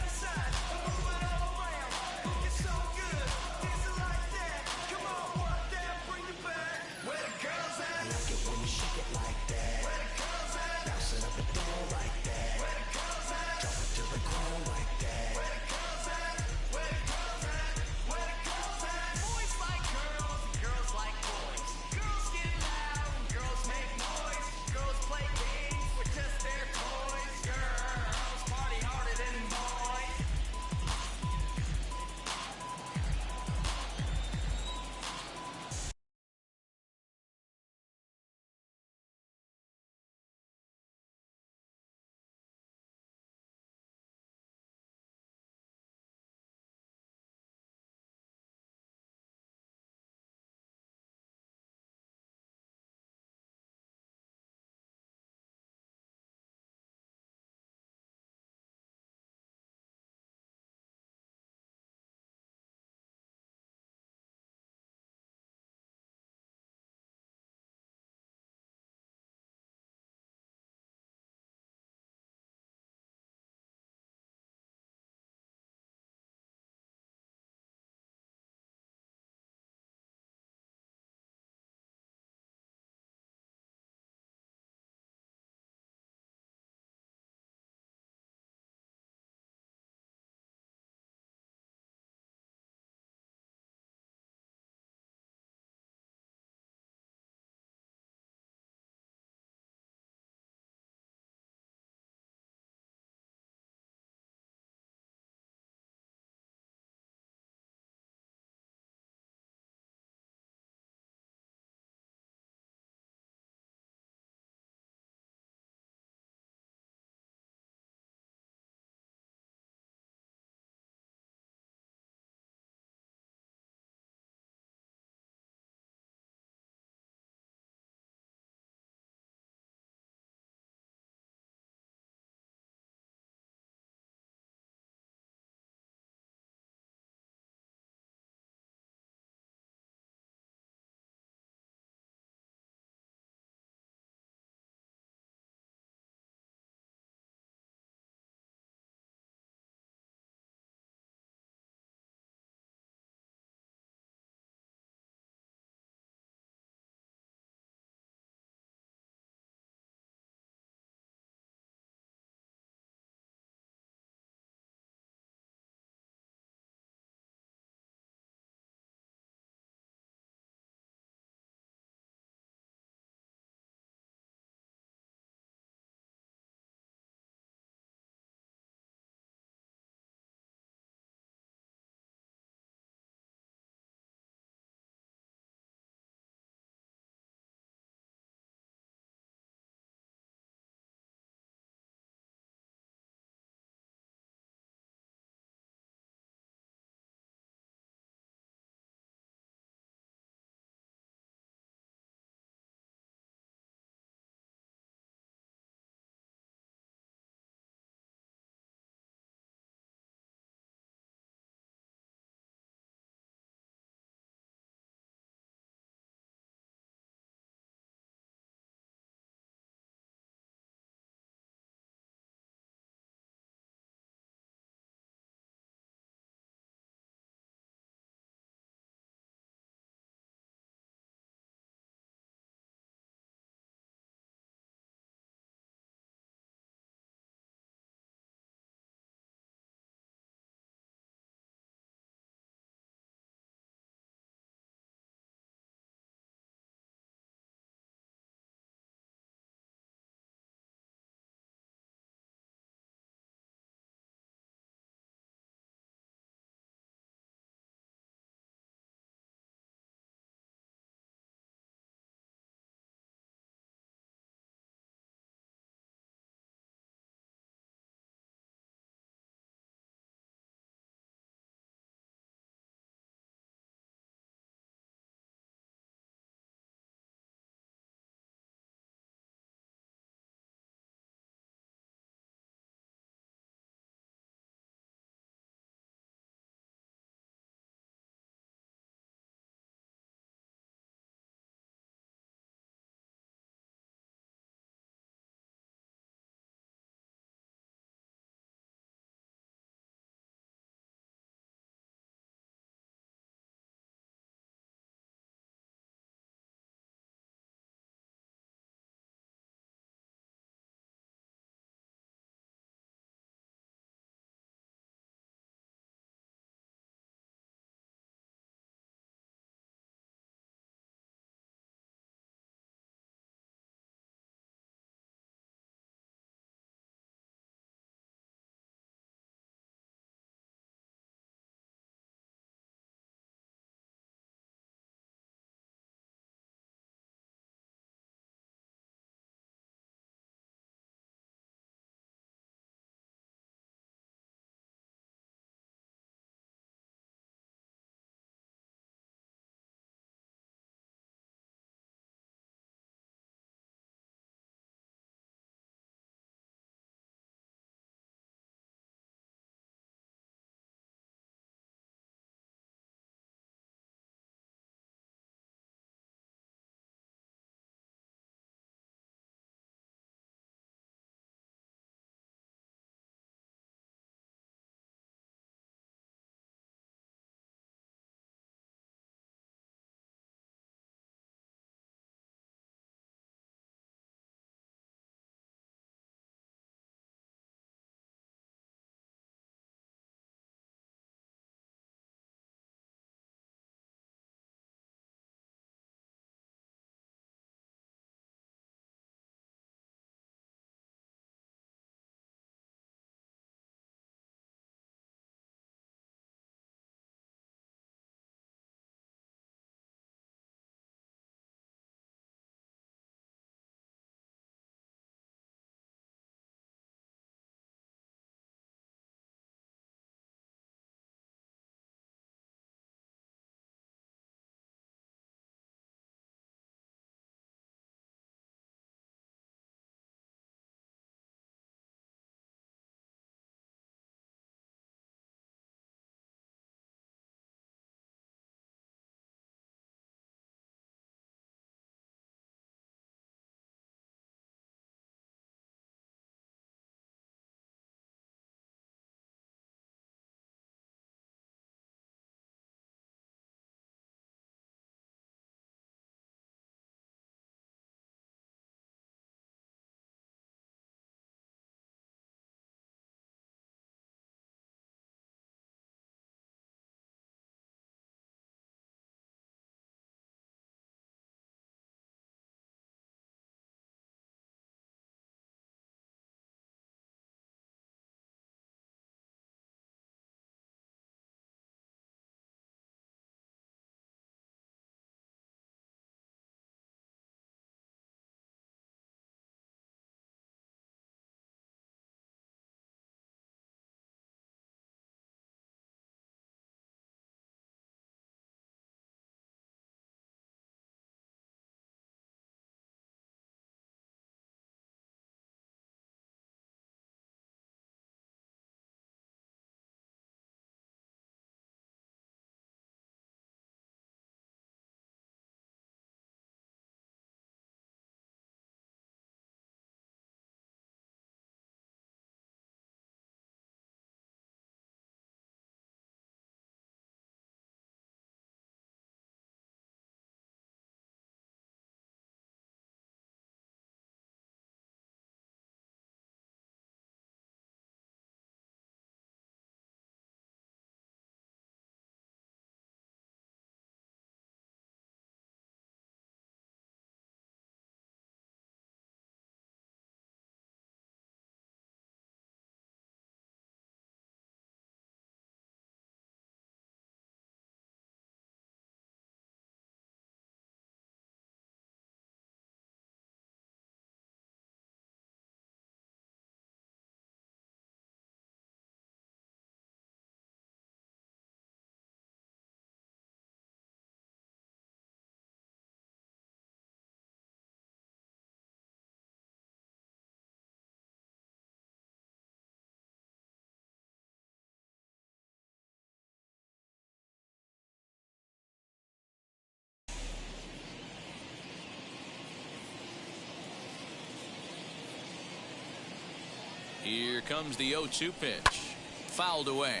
comes the 0-2 pitch. Fouled away.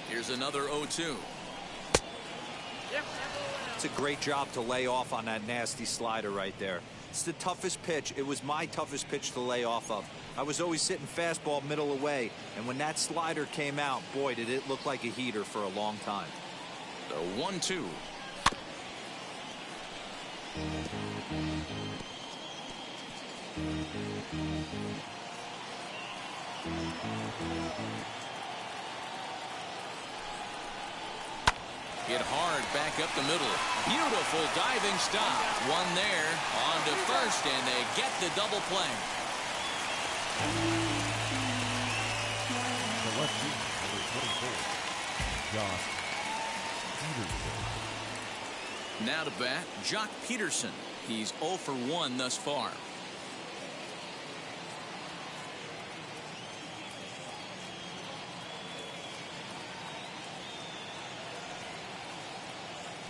Here's another 0-2. It's a great job to lay off on that nasty slider right there. It's the toughest pitch. It was my toughest pitch to lay off of. I was always sitting fastball middle away, and when that slider came out, boy, did it look like a heater for a long time. The 1-2. Hit hard back up the middle. Beautiful diving stop. One there. On to first, and they get the double play. The left field, number 24, Josh Peterson. Now to bat, Jock Peterson. He's 0 for 1 thus far.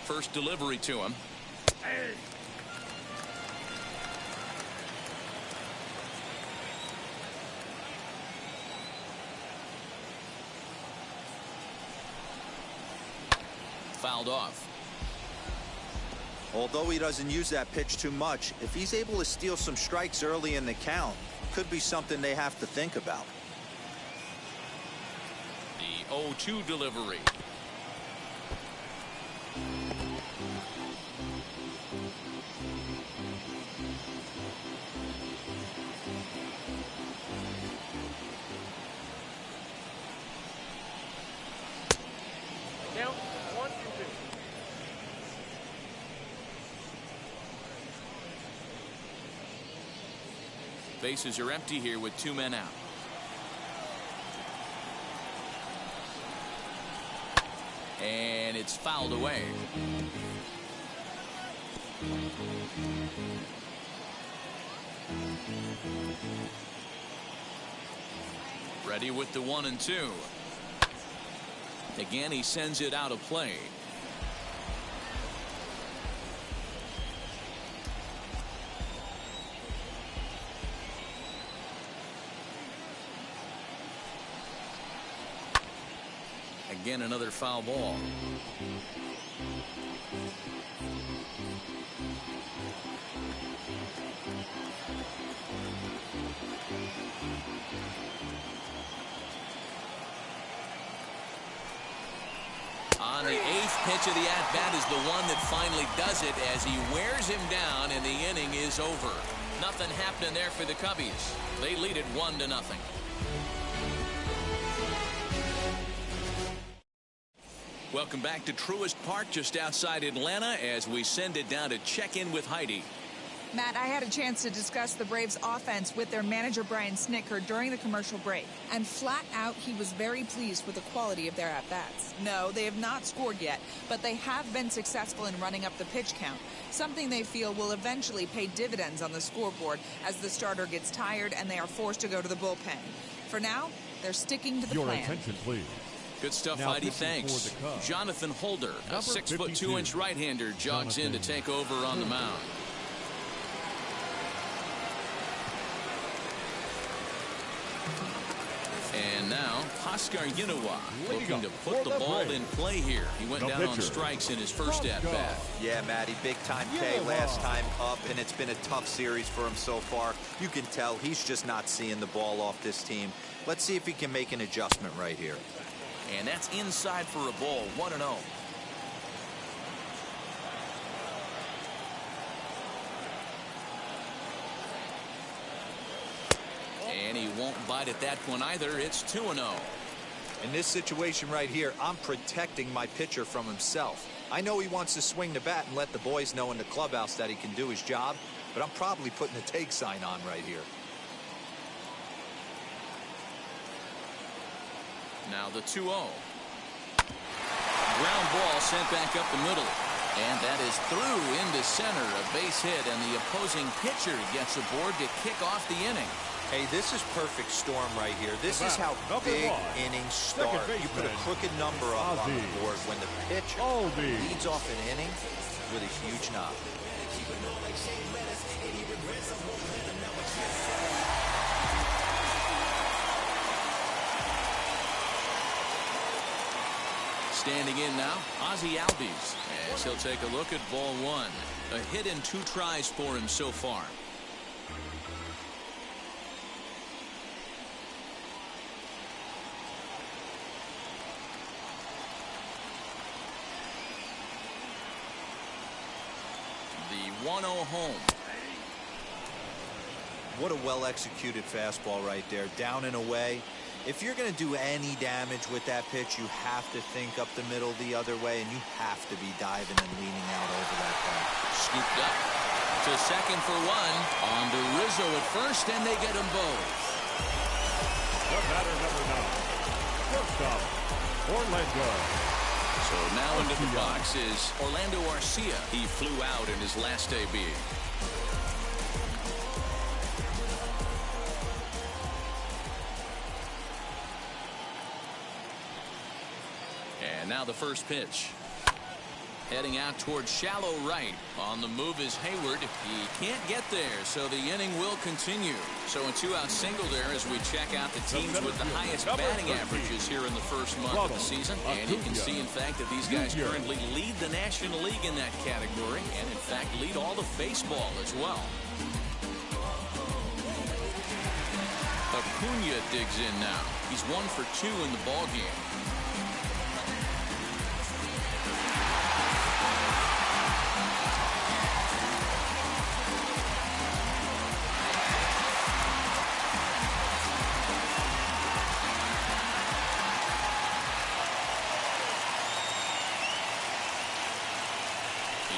First delivery to him. Fouled off. Although he doesn't use that pitch too much, if he's able to steal some strikes early in the count, could be something they have to think about. The 0-2 delivery. Count 1 and 2. Bases are empty here with 2 men out. And it's fouled away. Ready with the 1 and 2. Again, he sends it out of play. Again, another foul ball. On the 8th pitch of the at-bat is the one that finally does it as he wears him down and the inning is over. Nothing happening there for the Cubbies. They lead it 1-0. Welcome back to Truist Park just outside Atlanta as we send it down to check in with Heidi. Matt, I had a chance to discuss the Braves offense with their manager Brian Snitker during the commercial break, and flat out he was very pleased with the quality of their at-bats. No, they have not scored yet, but they have been successful in running up the pitch count, something they feel will eventually pay dividends on the scoreboard as the starter gets tired and they are forced to go to the bullpen. For now, they're sticking to the plan. Your attention, please. Good stuff, Now Heidi. Thanks. Jonathan Holder, a Number 6'2" right-hander, jogs in to take over on the mound. And now, Oscar Yanoa looking to put the ball in play here. He went down on strikes in his first at-bat. Yeah, Matty, big-time K last time up, and it's been a tough series for him so far. You can tell he's just not seeing the ball off this team. Let's see if he can make an adjustment right here. And that's inside for a ball, 1-0. And he won't bite at that one either. It's 2-0. In this situation right here, I'm protecting my pitcher from himself. I know he wants to swing the bat and let the boys know in the clubhouse that he can do his job, but I'm probably putting a take sign on right here. Now the 2-0. Ground ball sent back up the middle. And that is through into center. A base hit, and the opposing pitcher gets aboard to kick off the inning. Hey, this is perfect storm right here. This is how Number big 1, innings start. You put a crooked number up on the board when the pitcher leads off an inning with a huge knock. Standing in now, Ozzie Albies, as he'll take a look at ball 1. A hit and 2 tries for him so far. The 1-0 home. What a well-executed fastball right there. Down and away. If you're going to do any damage with that pitch, you have to think up the middle the other way, and you have to be diving and leaning out over that thing. Scooped up to second for 1. On to Rizzo at first, and they get them both. The batter, number 9. Shortstop, Orlando. So now into the box is Orlando Arcia. He flew out in his last AB. And now the first pitch. Heading out towards shallow right. On the move is Hayward. He can't get there, so the inning will continue. So a 2-out single there as we check out the teams with the highest batting averages here in the first month of the season. And you can see, in fact, that these guys currently lead the National League in that category, and in fact lead all of baseball as well. Acuna digs in now. He's 1 for 2 in the ballgame.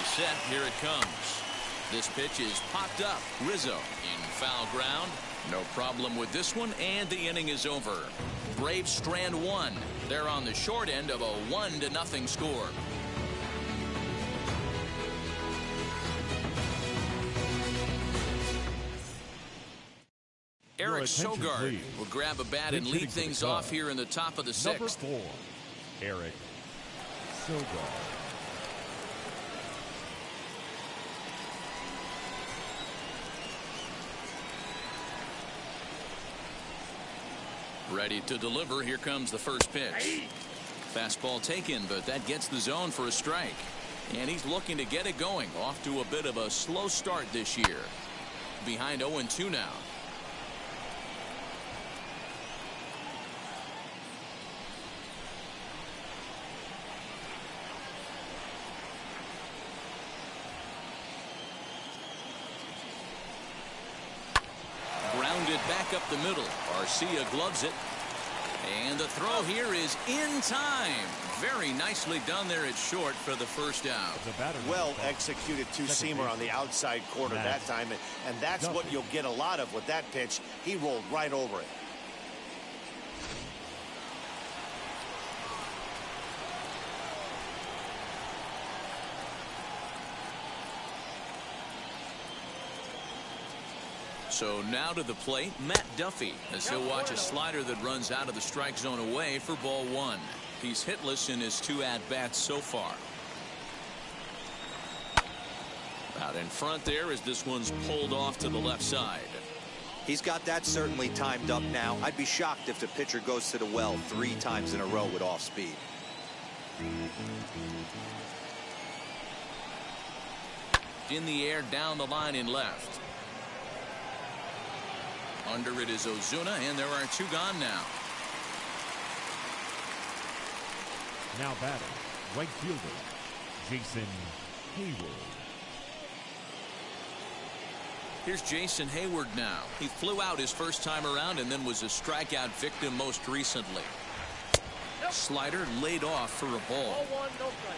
Set, here it comes. This pitch is popped up. Rizzo in foul ground. No problem with this one, and the inning is over. Braves strand 1. They're on the short end of a 1-0 score. Eric Sogard will grab a bat and lead things off here in the top of the 6th. Number 4, Eric Sogard. Ready to deliver. Here comes the first pitch. Fastball taken, but that gets the zone for a strike. And he's looking to get it going. Off to a bit of a slow start this year. Behind 0-2 now. Grounded back up the middle. Arcia gloves it. And the throw here is in time. Very nicely done there at short for the first out. Well executed two-seamer on the outside corner that time. And that's what you'll get a lot of with that pitch. He rolled right over it. So now to the plate, Matt Duffy, as he'll watch a slider that runs out of the strike zone away for ball 1. He's hitless in his 2 at-bats so far. Out in front there as this one's pulled off to the left side. He's got that certainly timed up now. I'd be shocked if the pitcher goes to the well 3 times in a row with off speed. In the air down the line in left. Under it is Ozuna, and there are 2 gone now. Now batting, right fielder, Jason Hayward. Here's Jason Hayward now. He flew out his first time around and then was a strikeout victim most recently. Slider laid off for a ball. 0-1, no strike.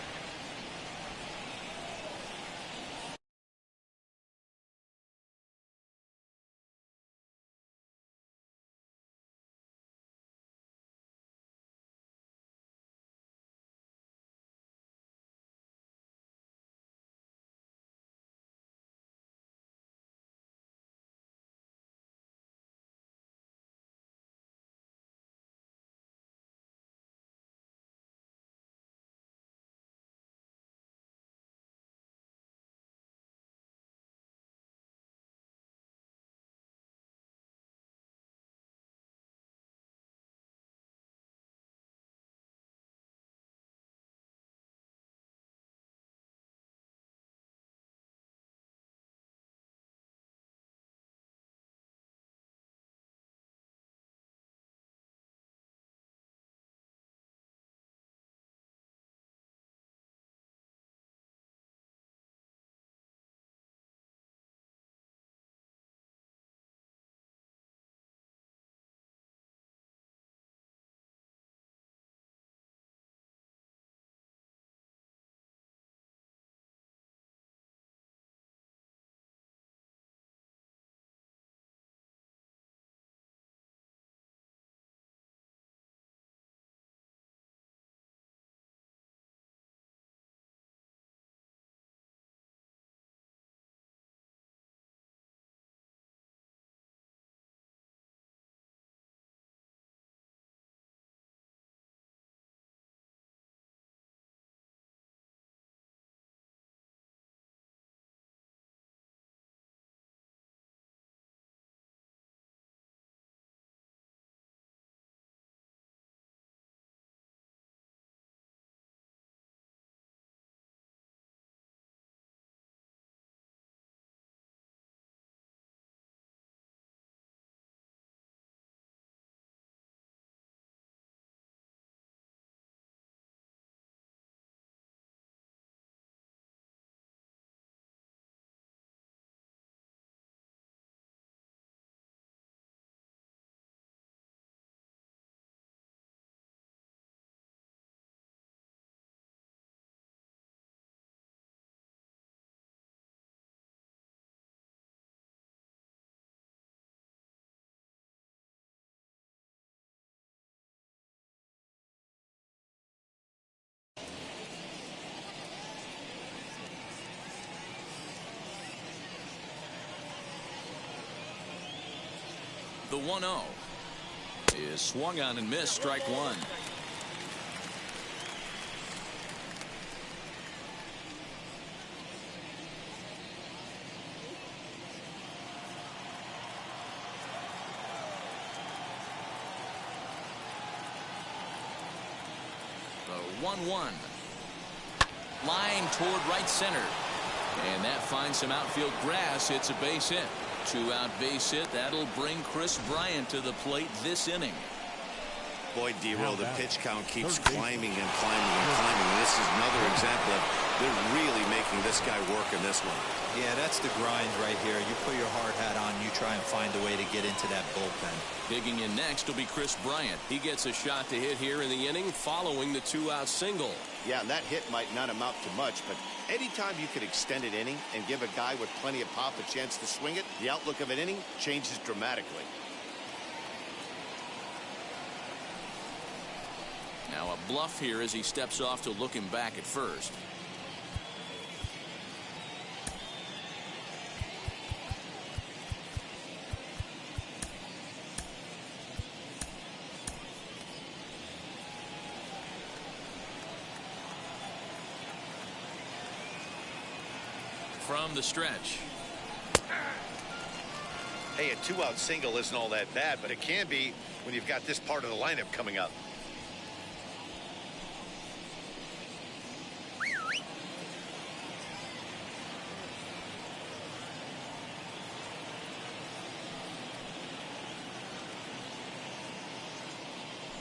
The 1-0 is swung on and missed. Strike one. The 1-1. Line toward right center. And that finds some outfield grass. It's a base hit. 2-out base hit. That'll bring Chris Bryant to the plate this inning. Boy, D-Roll, the pitch count keeps climbing and climbing and climbing. This is another example of they're really making this guy work in this one. Yeah, that's the grind right here. You put your hard hat on, you try and find a way to get into that bullpen. Digging in next will be Chris Bryant. He gets a shot to hit here in the inning following the 2-out single. Yeah, and that hit might not amount to much, but anytime you could extend an inning and give a guy with plenty of pop a chance to swing it, the outlook of an inning changes dramatically. Now a bluff here as he steps off to look him back at first. From the stretch. Hey, a 2-out single isn't all that bad, but it can be when you've got this part of the lineup coming up.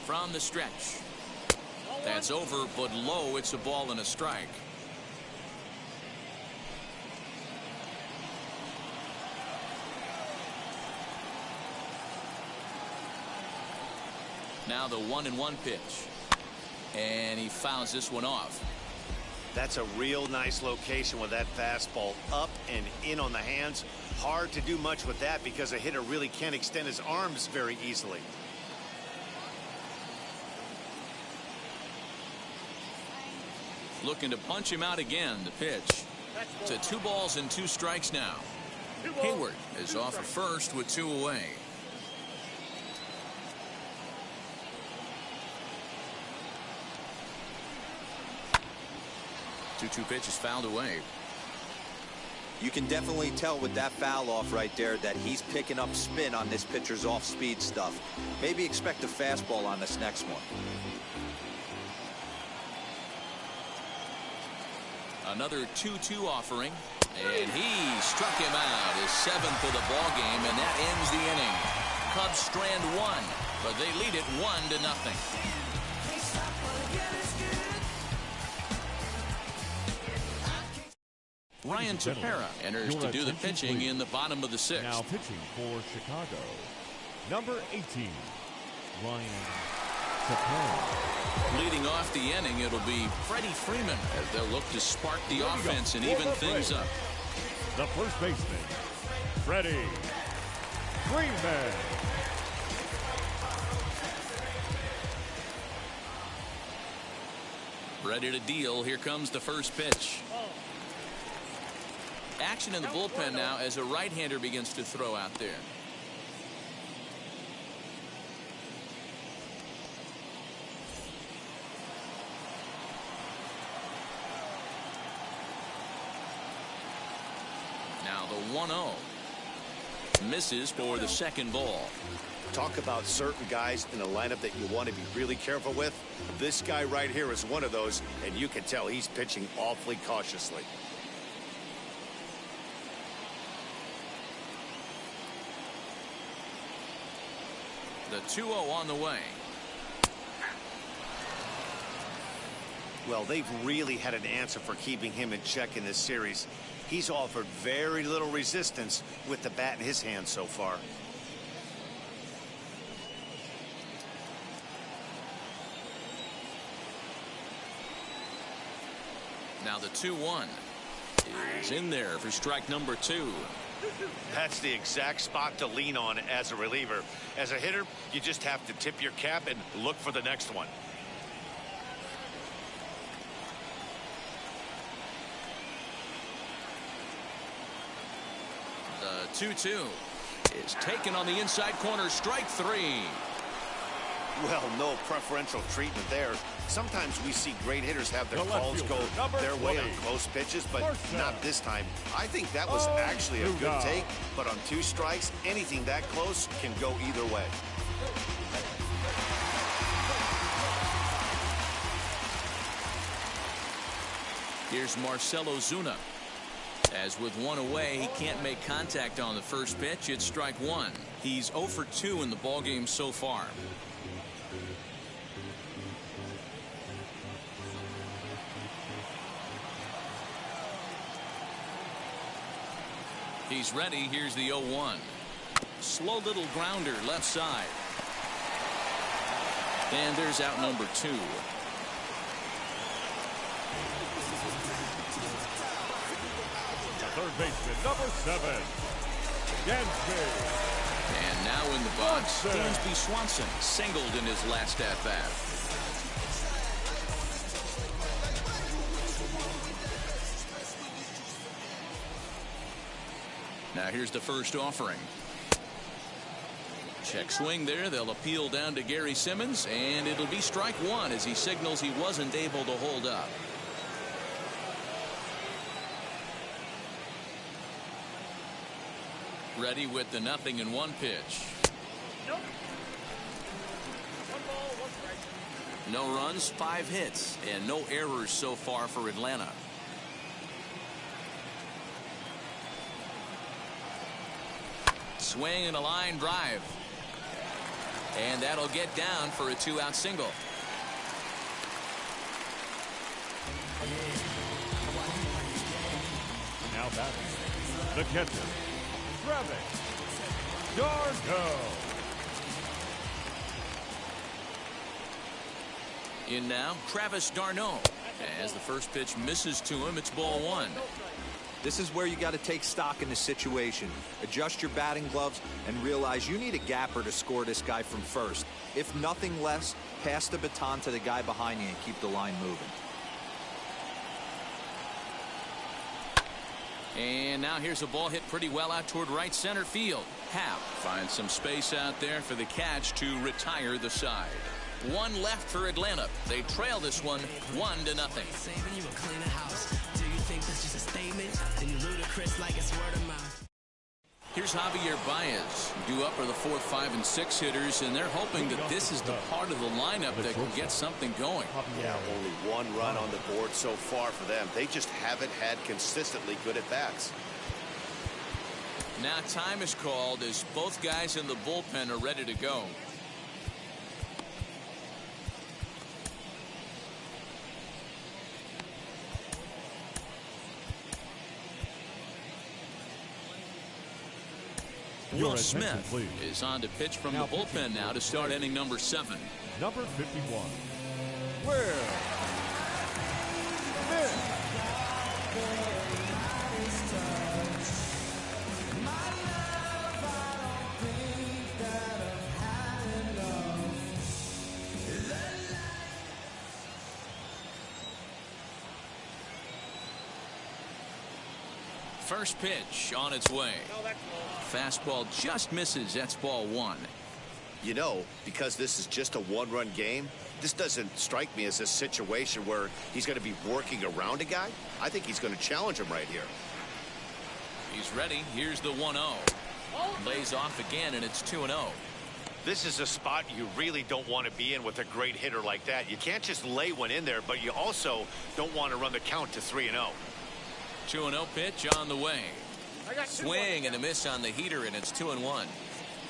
From the stretch. That's over, but low. It's a ball and a strike. Now the 1-1 pitch. And he fouls this one off. That's a real nice location with that fastball up and in on the hands. Hard to do much with that because a hitter really can't extend his arms very easily. Looking to punch him out again. The pitch. To 2 balls and 2 strikes now. Hayward is off at first with 2 away. Two pitches fouled away. You can definitely tell with that foul off right there that he's picking up spin on this pitcher's off-speed stuff. Maybe expect a fastball on this next one. Another 2-2 offering, and he struck him out, his 7th of the ball game, and that ends the inning. Cubs strand 1, but they lead it 1-0. Ryan Tepera enters to do the pitching in the bottom of the 6th. Now pitching for Chicago, number 18, Ryan Tepera. Leading off the inning, it'll be Freddie Freeman as they'll look to spark the offense and even things up. The first baseman, Freddie Freeman. Ready to deal. Here comes the first pitch. Action in the bullpen now as a right-hander begins to throw out there. Now the 1-0 misses for the second ball. Talk about certain guys in the lineup that you want to be really careful with. This guy right here is one of those, and you can tell he's pitching awfully cautiously. The 2-0 on the way. Well, they've really had an answer for keeping him in check in this series. He's offered very little resistance with the bat in his hand so far. Now the 2-1 is in there for strike number 2. That's the exact spot to lean on as a reliever. As a hitter, you just have to tip your cap and look for the next one. The 2-2 is taken on the inside corner. Strike three. Well, no preferential treatment there. Sometimes we see great hitters have their calls go their way on close pitches, but not this time. I think that was actually a good take, but on 2 strikes, anything that close can go either way. Here's Marcell Ozuna. As with 1 away, he can't make contact on the first pitch. It's strike 1. He's 0 for 2 in the ballgame so far. He's ready. Here's the 0-1. Slow little grounder left side. And there's out number 2. Third baseman, number 7, Dansby. And now in the box, Dansby Swanson singled in his last at-bat. Now here's the first offering. Check swing there. They'll appeal down to Gary Simmons, and it'll be strike 1 as he signals he wasn't able to hold up. Ready with the 0-1 pitch. Nope. 1 ball, 1 strike. No runs, 5 hits, and no errors so far for Atlanta. Swing and a line drive. And that'll get down for a 2-out single. Now batting, the catcher, Travis d'Arnaud. In now, Travis d'Arnaud. As the first pitch misses to him, it's ball 1. This is where you got to take stock in the situation. Adjust your batting gloves and realize you need a gapper to score this guy from first. If nothing less, pass the baton to the guy behind you and keep the line moving. And now here's a ball hit pretty well out toward right center field. Happ finds some space out there for the catch to retire the side. 1 left for Atlanta. They trail this one 1-0. Here's Javier Baez. Due up are the 4, 5, and 6 hitters, and they're hoping that this is the part of the lineup that can get something going. Yeah, only 1 run on the board so far for them. They just haven't had consistently good at-bats. Now time is called as both guys in the bullpen are ready to go. Will Smith is on to pitch from the bullpen now to start inning number 7. Number 51, Will Smith. First pitch on its way. Fastball just misses. That's ball 1. You know, because this is just a 1-run game, this doesn't strike me as a situation where he's going to be working around a guy. I think he's going to challenge him right here. He's ready. Here's the 1-0. Lays off again, and it's 2-0. This is a spot you really don't want to be in with a great hitter like that. You can't just lay one in there, but you also don't want to run the count to 3-0. 2-0 pitch on the way. Swing and a miss on the heater, and it's 2-1.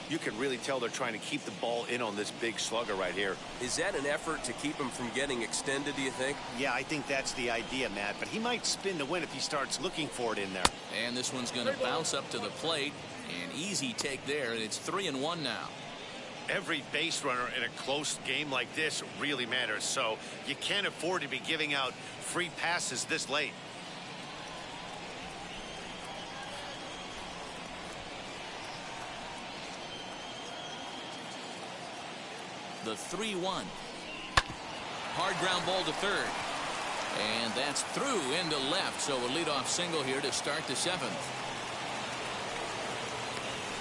You can really tell they're trying to keep the ball in on this big slugger right here. Is that an effort to keep him from getting extended, do you think? Yeah, I think that's the idea, Matt, but he might spin the win if he starts looking for it in there. And this one's going to bounce up to the plate. An easy take there, and it's 3-1 now. Every base runner in a close game like this really matters, so you can't afford to be giving out free passes this late. The 3-1. Hard ground ball to third. And that's through into left, so a leadoff single here to start the 7th.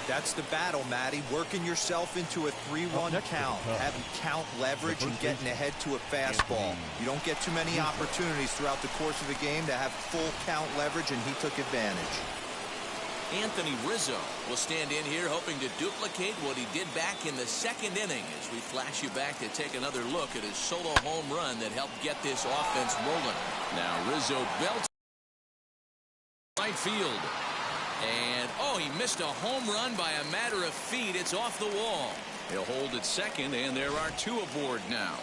That's the battle, Matty. Working yourself into a 3-1 count, having count leverage and getting ahead to a fastball. You don't get too many opportunities throughout the course of a game to have full count leverage, and he took advantage. Anthony Rizzo will stand in here hoping to duplicate what he did back in the second inning as we flash you back to take another look at his solo home run that helped get this offense rolling. Now Rizzo belts right field. And, oh, he missed a home run by a matter of feet. It's off the wall. He'll hold at second, and there are two aboard now.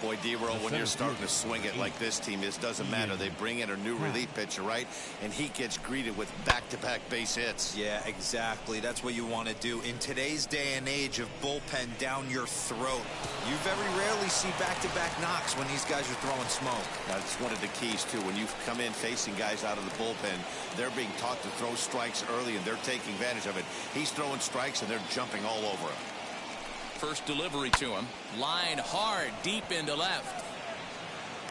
Boy, D-Roll, when you're starting to swing it like this team is, doesn't matter. They bring in a new relief pitcher, right? And he gets greeted with back-to-back base hits. Yeah, exactly. That's what you want to do. In today's day and age of bullpen down your throat, you very rarely see back-to-back knocks when these guys are throwing smoke. That's one of the keys, too. When you come in facing guys out of the bullpen, they're being taught to throw strikes early, and they're taking advantage of it. He's throwing strikes, and they're jumping all over him. First delivery to him. Line hard deep into left.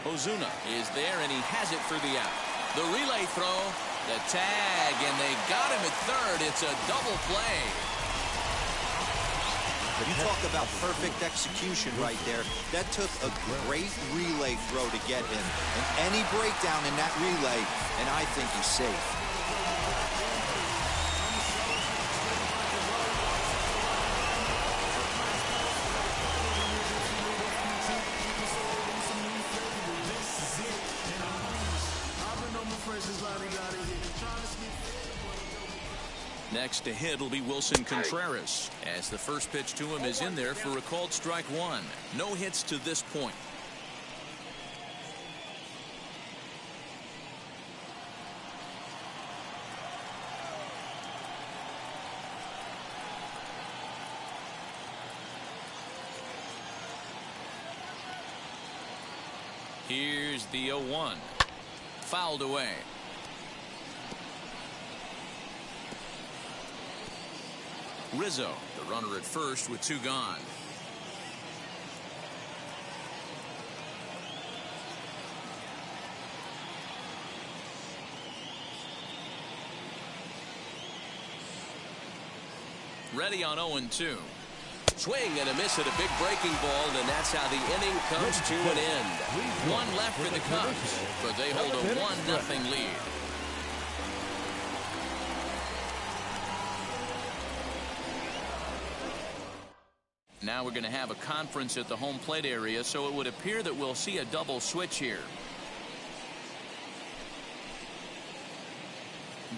Ozuna is there, and he has it for the out. The relay throw, the tag, and they got him at third. It's a double play. You talk about perfect execution right there. That took a great relay throw to get him. And any breakdown in that relay, and I think he's safe. Next to hit will be Wilson Contreras, as the first pitch to him is in there for a called strike one. No hits to this point. Here's the 0-1. Fouled away. Rizzo, the runner at first with two gone. Ready on 0-2. Swing and a miss at a big breaking ball, and that's how the inning comes to an end. One left for the Cubs, but they hold a 1-0 lead. Now we're going to have a conference at the home plate area, so it would appear that we'll see a double switch here.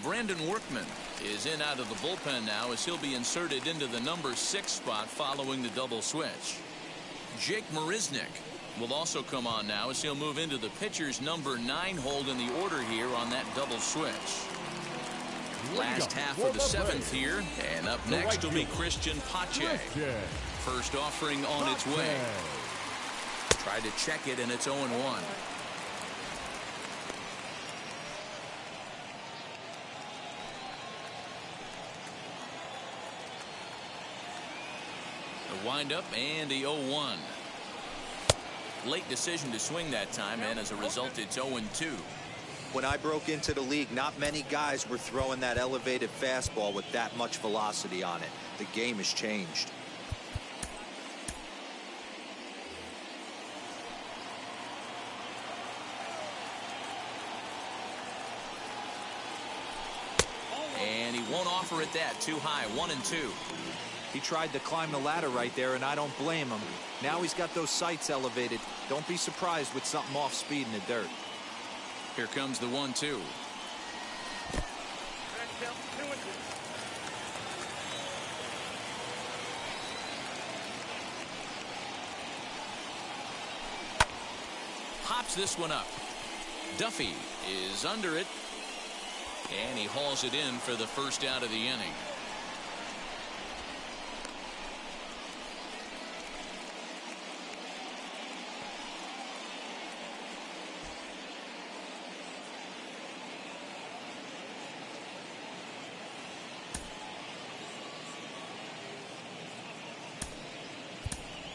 Brandon Workman is in out of the bullpen now as he'll be inserted into the number 6 spot following the double switch. Jake Marisnick will also come on now as he'll move into the pitcher's number 9 hold in the order here on that double switch. Last half of the 7th here, and up next will be Christian Pache. First offering on its way. Tried to check it, and it's 0-1. The windup and the 0-1. Late decision to swing that time, and as a result, it's 0-2. When I broke into the league, not many guys were throwing that elevated fastball with that much velocity on it. The game has changed. And he won't offer it that. Too high. 1-2. He tried to climb the ladder right there, and I don't blame him. Now he's got those sights elevated. Don't be surprised with something off speed in the dirt. Here comes the 1-2. Hops this one up. Duffy is under it, and he hauls it in for the first out of the inning.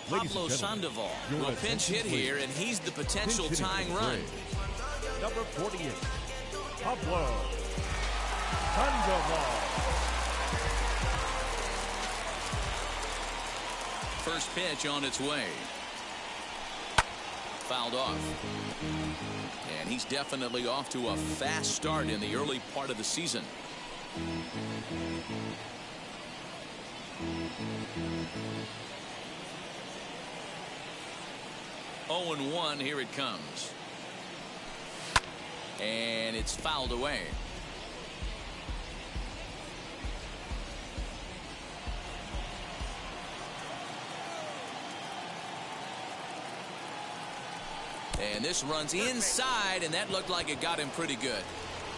Pablo Sandoval will pinch hit here, and he's the potential tying run. Number 48, Pablo Sandoval. first pitch on its way. Fouled off. And he's definitely off to a fast start in the early part of the season. 0-1, here it comes. And it's fouled away. And this runs inside, and that looked like it got him pretty good.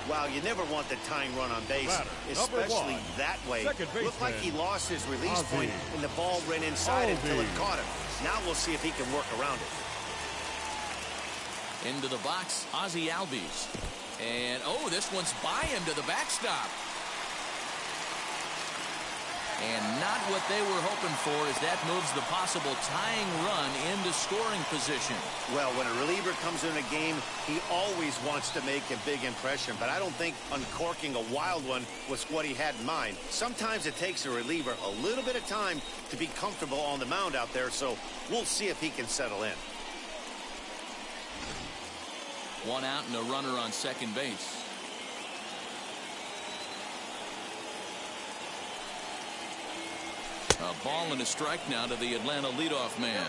Wow, you never want the tying run on base, especially that way. Looked like he lost his release point, and the ball ran inside until it caught him. Now we'll see if he can work around it. Into the box, Ozzie Albies. And, oh, this one's by him to the backstop. And not what they were hoping for, as that moves the possible tying run into scoring position. Well, when a reliever comes in a game, he always wants to make a big impression, but I don't think uncorking a wild one was what he had in mind. Sometimes it takes a reliever a little bit of time to be comfortable on the mound out there, so we'll see if he can settle in. One out and a runner on second base. A ball and a strike now to the Atlanta leadoff man.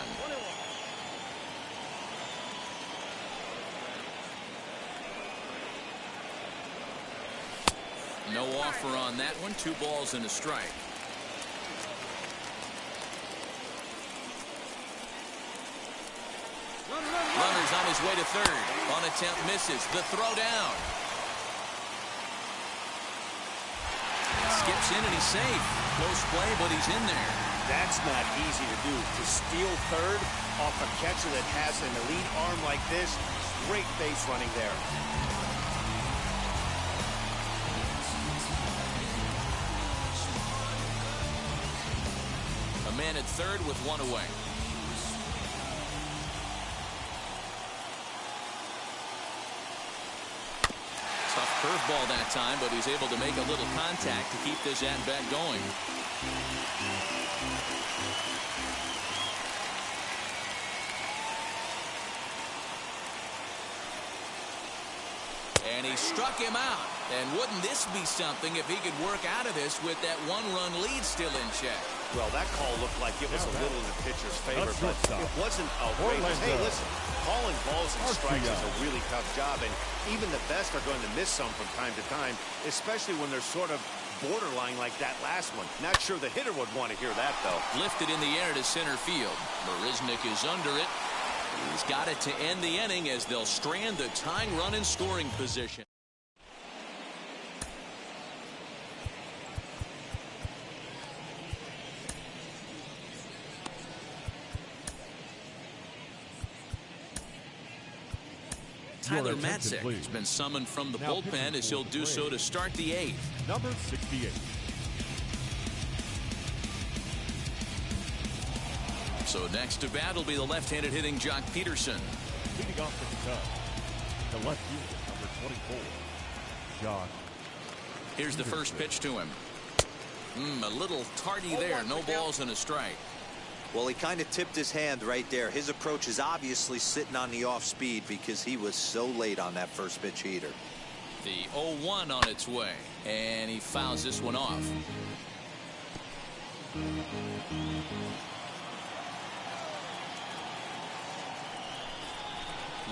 No offer on that one. 2 balls and a strike. Runner's on his way to third. On attempt misses. The throw down. Skips in and he's safe. Close play, but he's in there. That's not easy to do. To steal third off a catcher that has an elite arm like this, great base running there. A man at third with 1 away. Tough curveball that time, but he's able to make a little contact to keep this at-bat going. And he struck him out. And wouldn't this be something if he could work out of this with that 1-run lead still in check? Well, that call looked like it was a little in the pitcher's favor, but it wasn't outrageous. Hey, listen, calling balls and strikes is a really tough job, and even the best are going to miss some from time to time, especially when they're sort of borderline like that last one. Not sure the hitter would want to hear that, though. Lifted in the air to center field. Marisnick is under it. He's got it to end the inning as they'll strand the tying run in scoring position. Tyler Matzek has been summoned from the bullpen as he'll do so to start the 8th. Number 68. So next to bat will be the left-handed hitting Jock Peterson. Leading off the cut, the left fielder, number 24, Jock. Here's the first pitch to him. A little tardy there. No balls and a strike. Well, he kind of tipped his hand right there. His approach is obviously sitting on the off speed because he was so late on that first pitch heater. The 0-1 on its way, and he fouls this one off.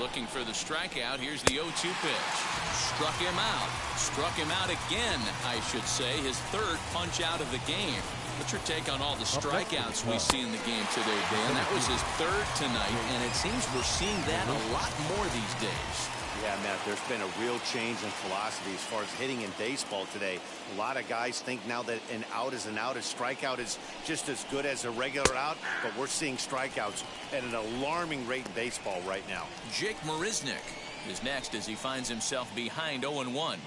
Looking for the strikeout. Here's the 0-2 pitch. Struck him out. Struck him out again, I should say. His 3rd punch out of the game. What's your take on all the strikeouts we see in the game today, Dan? That was his 3rd tonight, and it seems we're seeing that a lot more these days. Yeah, Matt, there's been a real change in philosophy as far as hitting in baseball today. A lot of guys think now that an out is an out, a strikeout is just as good as a regular out, but we're seeing strikeouts at an alarming rate in baseball right now. Jake Marisnick is next as he finds himself behind 0-1.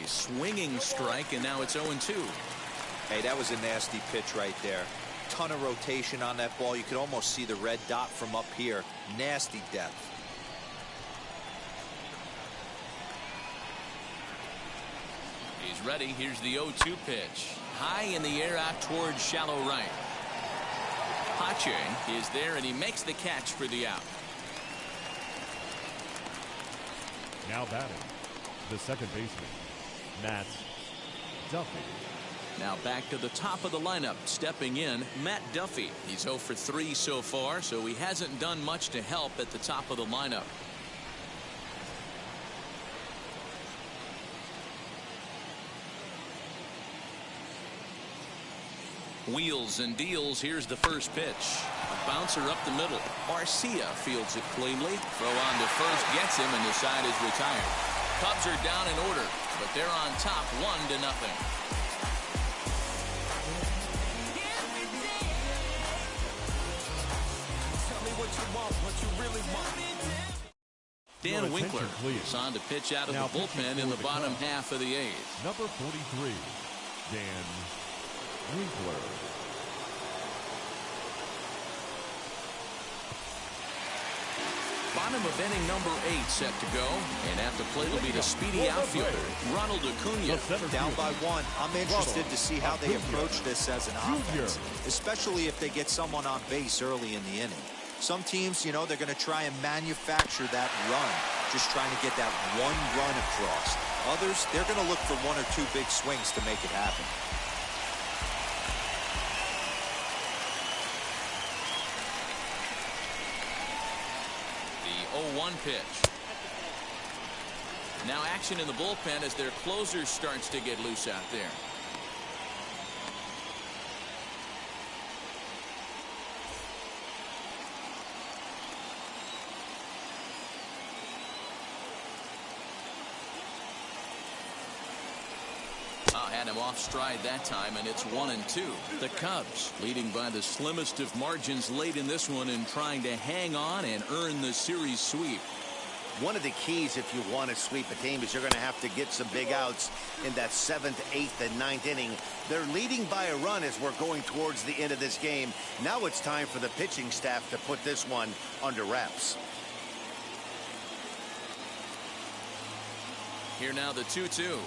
A swinging strike, and now it's 0-2. Hey, that was a nasty pitch right there. Ton of rotation on that ball. You could almost see the red dot from up here. Nasty depth. He's ready. Here's the 0-2 pitch. High in the air out towards shallow right. Pache is there, and he makes the catch for the out. Now batting, the second baseman, Matt Duffy. Now back to the top of the lineup. Stepping in, Matt Duffy. He's 0 for 3 so far, so he hasn't done much to help at the top of the lineup. Wheels and deals. Here's the first pitch. A bouncer up the middle. Garcia fields it cleanly. Throw on to first gets him, and the side is retired. Cubs are down in order, but they're on top 1-0. Dan Winkler is on to pitch out of the bullpen in the bottom half of the 8th. Number 43, Dan Winkler. Bottom of inning number 8 set to go, and at the plate will be the speedy outfielder Ronald Acuna. Down by 1. I'm interested to see how they approach this as an offense, especially if they get someone on base early in the inning. Some teams, you know, they're going to try and manufacture that run, just trying to get that one run across. Others, they're going to look for 1 or 2 big swings to make it happen. The 0-1 pitch. Now action in the bullpen as their closer starts to get loose out there. Had him off stride that time, and it's 1-2. The Cubs leading by the slimmest of margins late in this one and trying to hang on and earn the series sweep. One of the keys if you want to sweep a team is you're going to have to get some big outs in that 7th, 8th, and 9th inning. They're leading by a run as we're going towards the end of this game. Now it's time for the pitching staff to put this one under wraps. Here now the 2-2.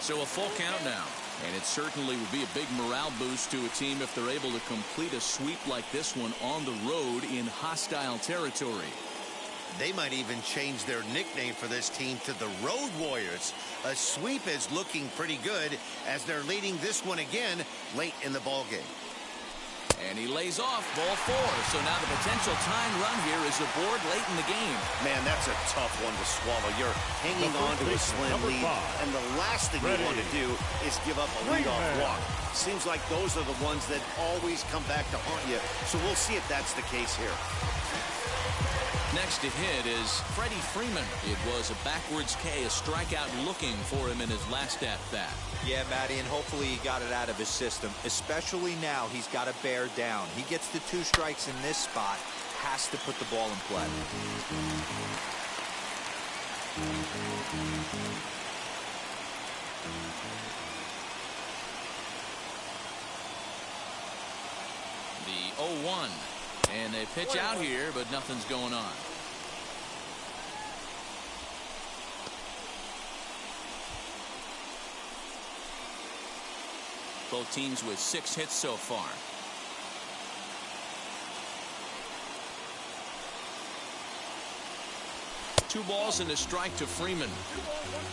So a full count now, and it certainly would be a big morale boost to a team if they're able to complete a sweep like this one on the road in hostile territory. They might even change their nickname for this team to the Road Warriors. A sweep is looking pretty good as they're leading this one again late in the ballgame. And he lays off ball 4. So now the potential tying run here is aboard late in the game. Man, that's a tough one to swallow. You're hanging on to a slim lead, and the last thing you want to do is give up a leadoff walk. Seems like those are the ones that always come back to haunt you. So we'll see if that's the case here. Next to hit is Freddie Freeman. It was a backwards K, a strikeout looking for him in his last at-bat. Yeah, Matty, and hopefully he got it out of his system, especially now he's got to bear down. He gets the 2 strikes in this spot, has to put the ball in play. The 0-1. And they pitch out here, but nothing's going on. Both teams with 6 hits so far. Two balls and a strike to Freeman.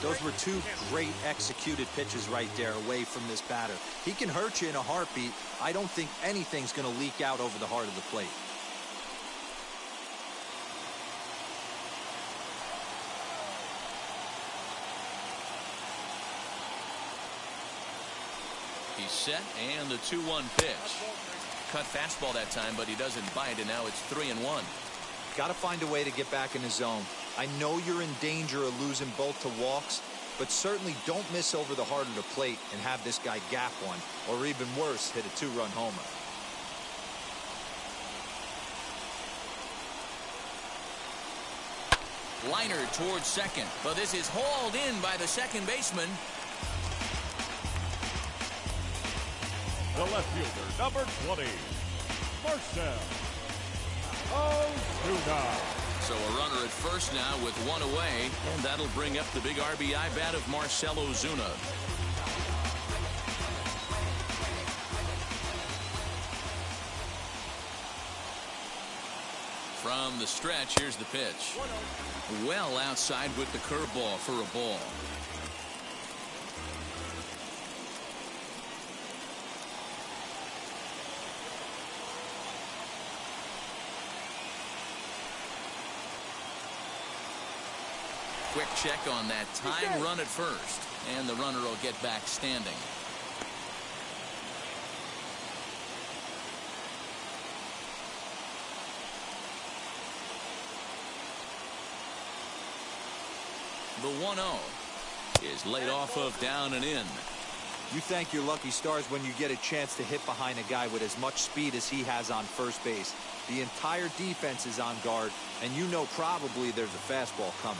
Those were 2 great executed pitches right there away from this batter. He can hurt you in a heartbeat. I don't think anything's going to leak out over the heart of the plate. He's set, and the 2-1 pitch. Cut fastball that time, but he doesn't bite, and now it's 3-1. Got to find a way to get back in the zone. I know you're in danger of losing both to walks, but certainly don't miss over the heart of the plate and have this guy gap one, or even worse, hit a 2-run homer. Liner towards second, but this is hauled in by the second baseman. The left fielder, number 20, Marcell Ozuna. So a runner at first now with one away, and that'll bring up the big RBI bat of Marcell Ozuna. From the stretch, here's the pitch. Well outside with the curveball for a ball. Quick check on that time run at first, and the runner will get back standing. The 1-0 is laid off of down and in. You thank your lucky stars when you get a chance to hit behind a guy with as much speed as he has on first base. The entire defense is on guard, and you know probably there's a fastball coming.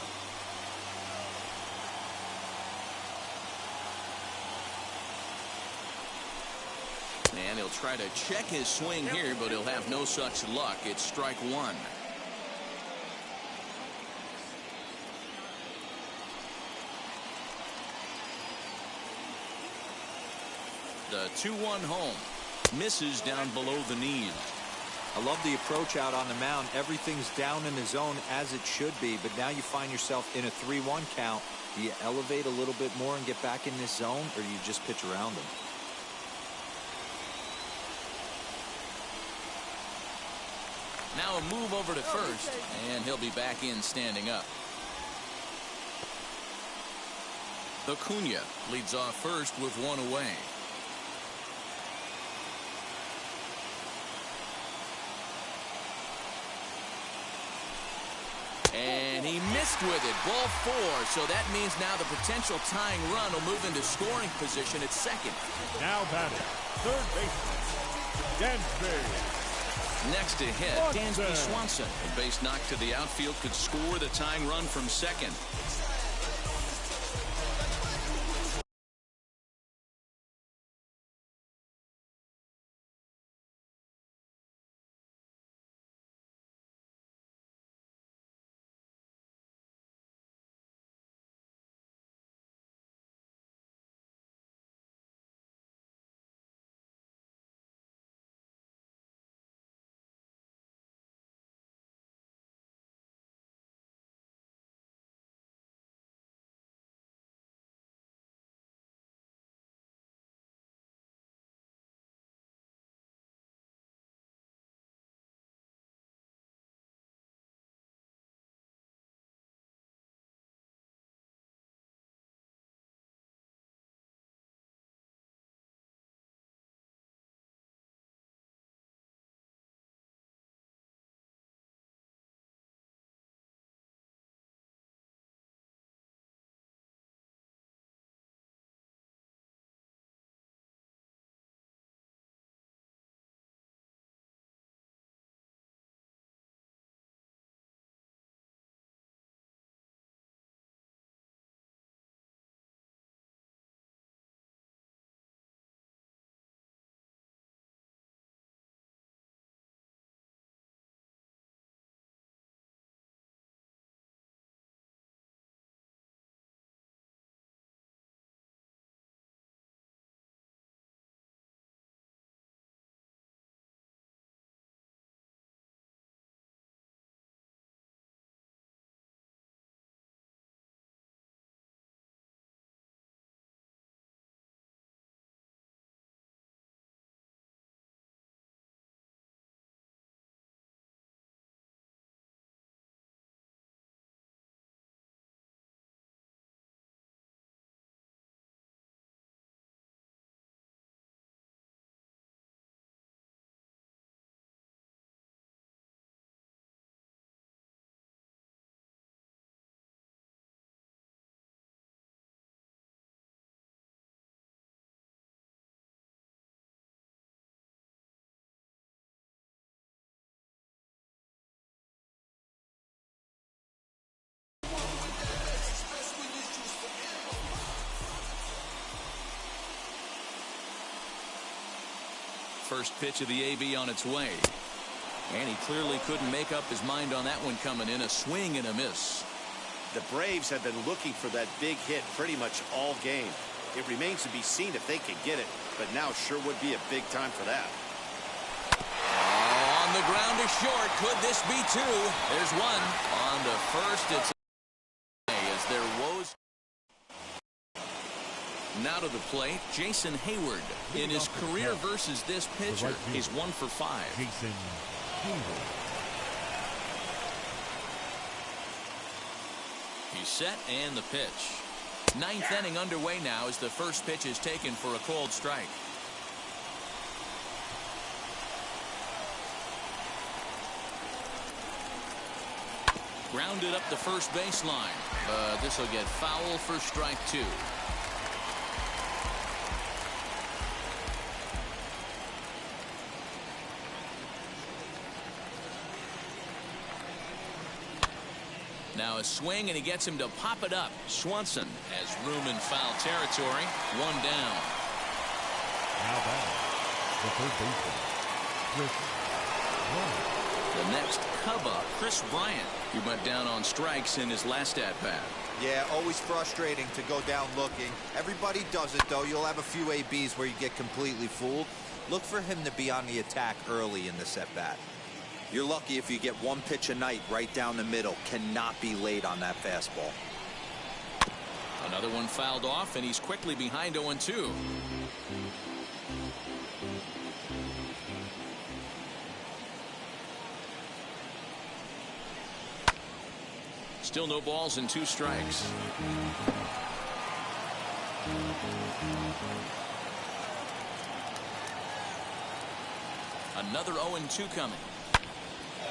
And he'll try to check his swing here, but he'll have no such luck. It's strike one. The 2-1 home. Misses down below the knees. I love the approach out on the mound. Everything's down in the zone as it should be, but now you find yourself in a 3-1 count. Do you elevate a little bit more and get back in this zone, or you just pitch around them? Now a move over to first, and he'll be back in standing up. Acuna leads off first with one away. And he missed with it. Ball four. So that means now the potential tying run will move into scoring position at second. Now batting, third baseman, Dansby. Next to hit, Dansby Swanson. A base knock to the outfield could score the tying run from second. first pitch of the AB on its way. And he clearly couldn't make up his mind on that one coming in. A swing and a miss. The Braves have been looking for that big hit pretty much all game. It remains to be seen if they can get it, but now sure would be a big time for that. On the ground is short. Could this be two? There's one. On the first, it's as there woes. Now to the plate, Jason Hayward. In his career versus this pitcher, he's 1 for 5. Jason Hayward. He's set and the pitch. 9th inning underway now as the first pitch is taken for a called strike. Grounded up the first baseline. This will get foul for strike 2. Now a swing, and he gets him to pop it up. Swanson has room in foul territory. 1 down. Now back, the third baseman, Chris Bryant. The next Cub up, Chris Bryant. He went down on strikes in his last at-bat. Yeah, always frustrating to go down looking. Everybody does it, though. You'll have a few ABs where you get completely fooled. Look for him to be on the attack early in this at-bat. You're lucky if you get one pitch a night right down the middle. Cannot be late on that fastball. Another one fouled off, and he's quickly behind 0-2. Still no balls and 2 strikes. Another 0-2 coming.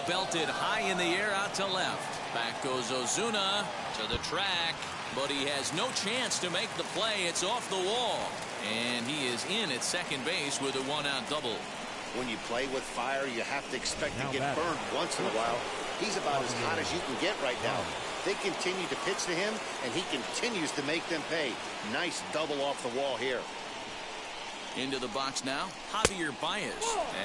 Belted high in the air out to left. Back goes Ozuna to the track, but he has no chance to make the play. It's off the wall, and he is in at second base with a 1-out double. When you play with fire, you have to expect to get burned once in a while. He's about as hot as you can get right now. They continue to pitch to him, and he continues to make them pay. Nice double off the wall here. Into the box now, Javier Baez.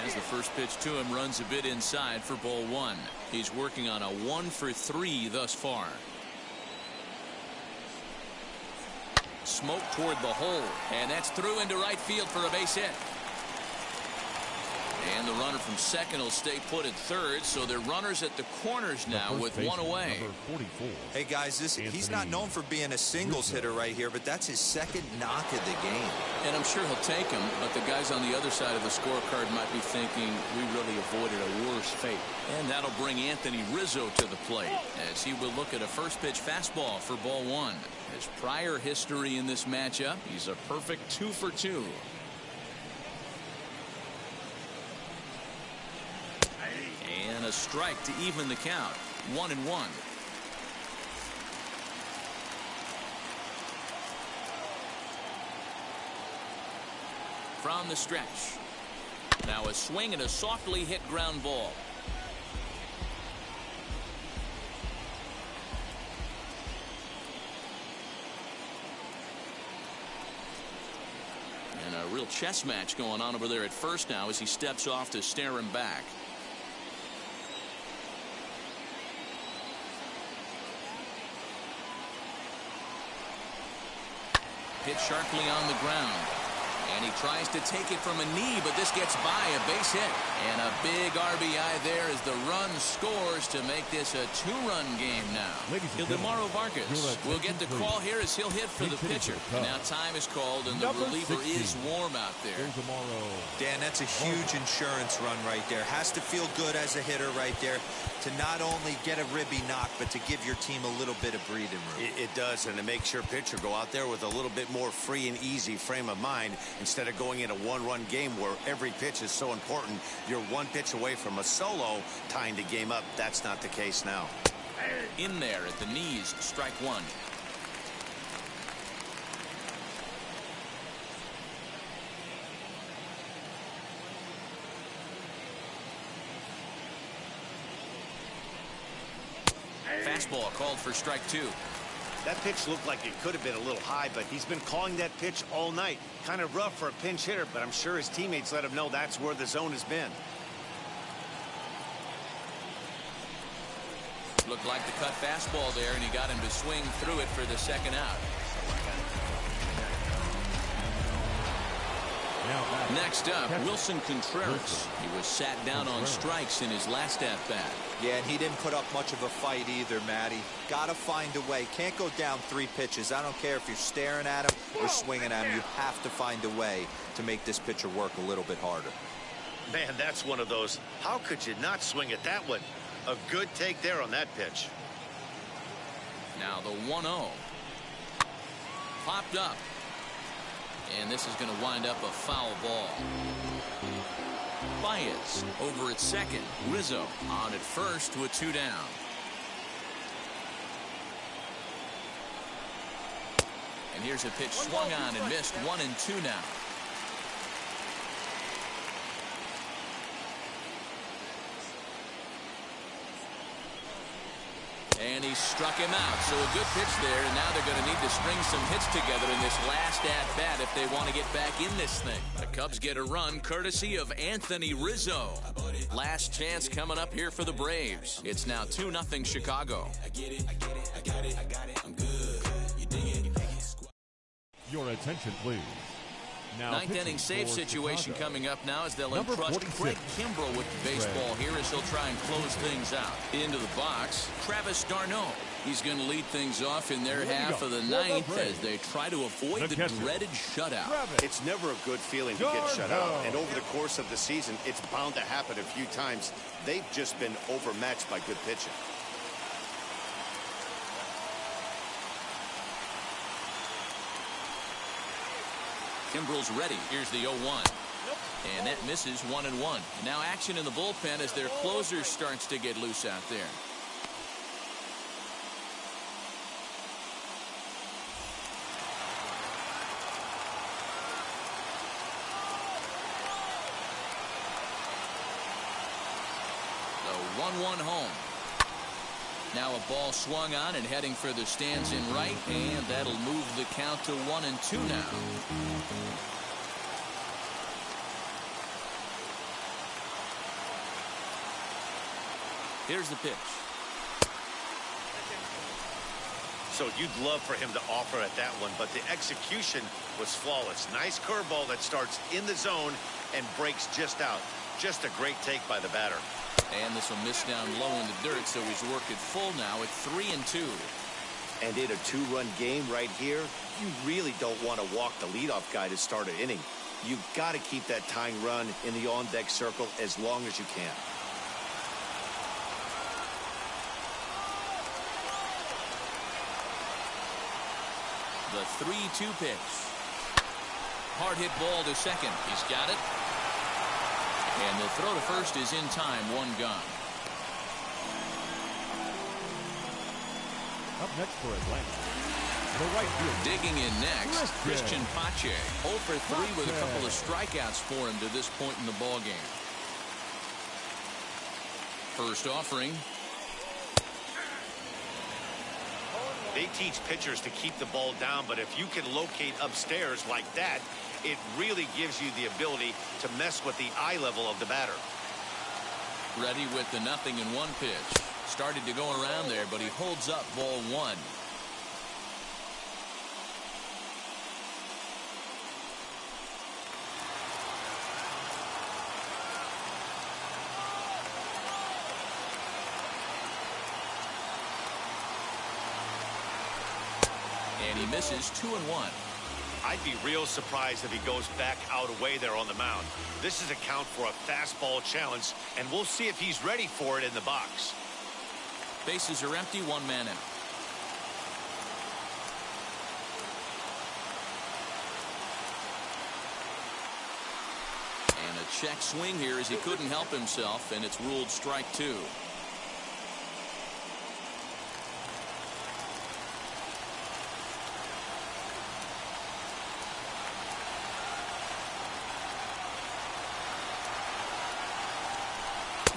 As the first pitch to him runs a bit inside for ball 1. He's working on a 1 for 3 thus far. Smoke toward the hole, and that's through into right field for a base hit. And the runner from second will stay put at third, so they're runners at the corners now with 1 away. Hey guys, he's not known for being a singles hitter right here, but that's his second knock of the game. And I'm sure he'll take him, but the guys on the other side of the scorecard might be thinking we really avoided a worse fate. And that'll bring Anthony Rizzo to the plate as he will look at a first pitch fastball for ball 1. His prior history in this matchup, he's a perfect 2 for 2. And a strike to even the count. 1-1. From the stretch. Now a swing and a softly hit ground ball. And a real chess match going on over there at first now as he steps off to stare him back. Hit sharply on the ground. And he tries to take it from a knee, but this gets by a base hit. And a big RBI there as the run scores to make this a 2-run game now. Ildemaro Vargas will get the call here as he'll hit for the pitcher. And now time is called, and the reliever is warm out there. Dan, that's a huge insurance run right there. Has to feel good as a hitter right there to not only get a ribby knock, but to give your team a little bit of breathing room. It does, and it makes your pitcher go out there with a little bit more free and easy frame of mind instead of going in a 1-run game where every pitch is so important. You're 1 pitch away from a solo tying the game up. That's not the case now. In there at the knees, strike 1. Fastball called for strike 2. That pitch looked like it could have been a little high, but he's been calling that pitch all night. Kind of rough for a pinch hitter, but I'm sure his teammates let him know that's where the zone has been. Looked like the cut fastball there, and he got him to swing through it for the second out. Next up, Wilson Contreras. He was sat down on strikes in his last at-bat. Yeah, and he didn't put up much of a fight either, Matty. Gotta find a way. Can't go down 3 pitches. I don't care if you're staring at him or swinging at him. You have to find a way to make this pitcher work a little bit harder. Man, that's one of those. How could you not swing at that one? A good take there on that pitch. Now the 1-0. Popped up. And this is going to wind up a foul ball. Baez over at second. Rizzo on at first with 2 down. And here's a pitch swung on and missed. 1-2 now. And he struck him out. So a good pitch there, and now they're going to need to string some hits together in this last at-bat if they want to get back in this thing. The Cubs get a run courtesy of Anthony Rizzo. Last chance coming up here for the Braves. It's now 2-0 Chicago. Your attention, please. Now, ninth inning save situation coming up now as they'll entrust Craig Kimbrell with the baseball here as he'll try and close things out. Into the box, Travis d'Arnaud. He's going to lead things off in their half of the ninth as they try to avoid the dreaded shutout. It's never a good feeling to get shut out, and over the course of the season, it's bound to happen a few times. They've just been overmatched by good pitching. Kimbrell's ready. Here's the 0-1. And that misses 1-1. Now action in the bullpen as their closer starts to get loose out there. The 1-1 home. Now a ball swung on and heading for the stands in right, and that'll move the count to 1-2 now. Here's the pitch. So you'd love for him to offer at that one, but the execution was flawless. Nice curveball that starts in the zone and breaks just out. Just a great take by the batter. And this will miss down low in the dirt, so he's worked it full now at 3-2. And in a 2-run game right here, you really don't want to walk the leadoff guy to start an inning. You've got to keep that tying run in the on-deck circle as long as you can. The 3-2 pitch. Hard hit ball to second. He's got it. And the throw to first is in time. 1 gone. Up next for Atlanta, the right field. Digging in next, Christian Pache. 0 for 3 with a couple of strikeouts for him to this point in the ballgame. First offering. They teach pitchers to keep the ball down, but if you can locate upstairs like that, it really gives you the ability to mess with the eye level of the batter. Ready with the 0-1 pitch. Started to go around there, but he holds up ball 1. And he misses 2-1. I'd be real surprised if he goes back out away there on the mound. This is a count for a fastball challenge, and we'll see if he's ready for it in the box. Bases are empty, 1 man out. And a check swing here as he couldn't help himself, and it's ruled strike 2.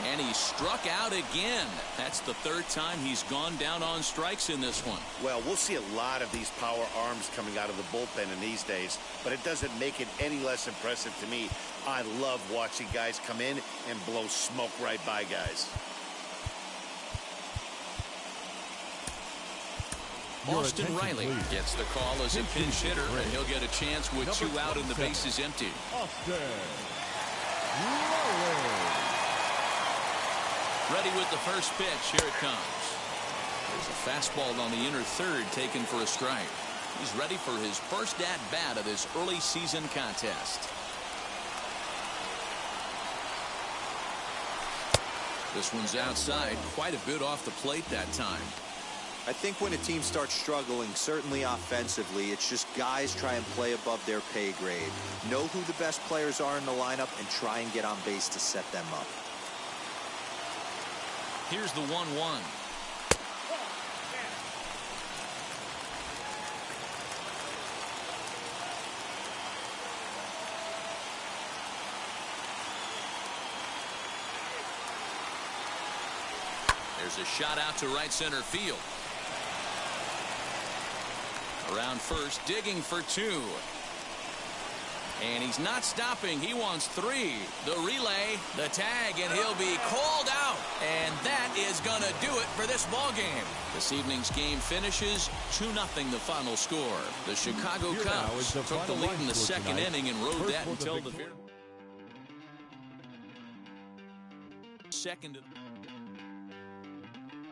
And he he struck out again. That's the third time he's gone down on strikes in this one. Well, we'll see a lot of these power arms coming out of the bullpen in these days, but it doesn't make it any less impressive to me. I love watching guys come in and blow smoke right by guys. Austin Riley gets the call as a pinch hitter, and he'll get a chance with 2 out and the bases empty. Ready with the first pitch. Here it comes. There's a fastball on the inner third taken for a strike. He's ready for his first at-bat of this early season contest. This one's outside, quite a bit off the plate that time. I think when a team starts struggling, certainly offensively, it's just guys try and play above their pay grade. Know who the best players are in the lineup and try and get on base to set them up. Here's the 1-1. There's a shot out to right center field. Around first, digging for 2. And he's not stopping. He wants 3. The relay, the tag, and he'll be called out. And that is going to do it for this ball game. This evening's game finishes 2-0 the final score. The Chicago Cubs took the lead in the second inning and rode that until the very second.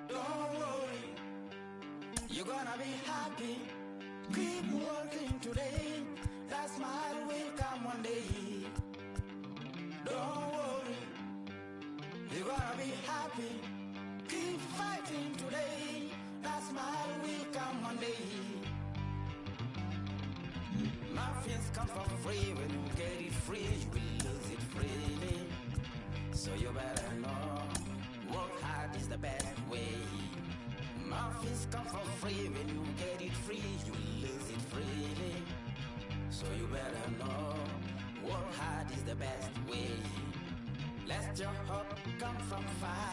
Don't worry, you're gonna be happy. Keep working today. That smile will come one day. Don't worry, you're gonna be happy. Keep fighting today. That smile will come one day. Muffins come for free. When you get it free, you will lose it freely. So you better know, work hard is the best way. Muffins come for free. When you get it free, you will lose it freely. So you better know, work hard is the best way. Let your hope come from fire.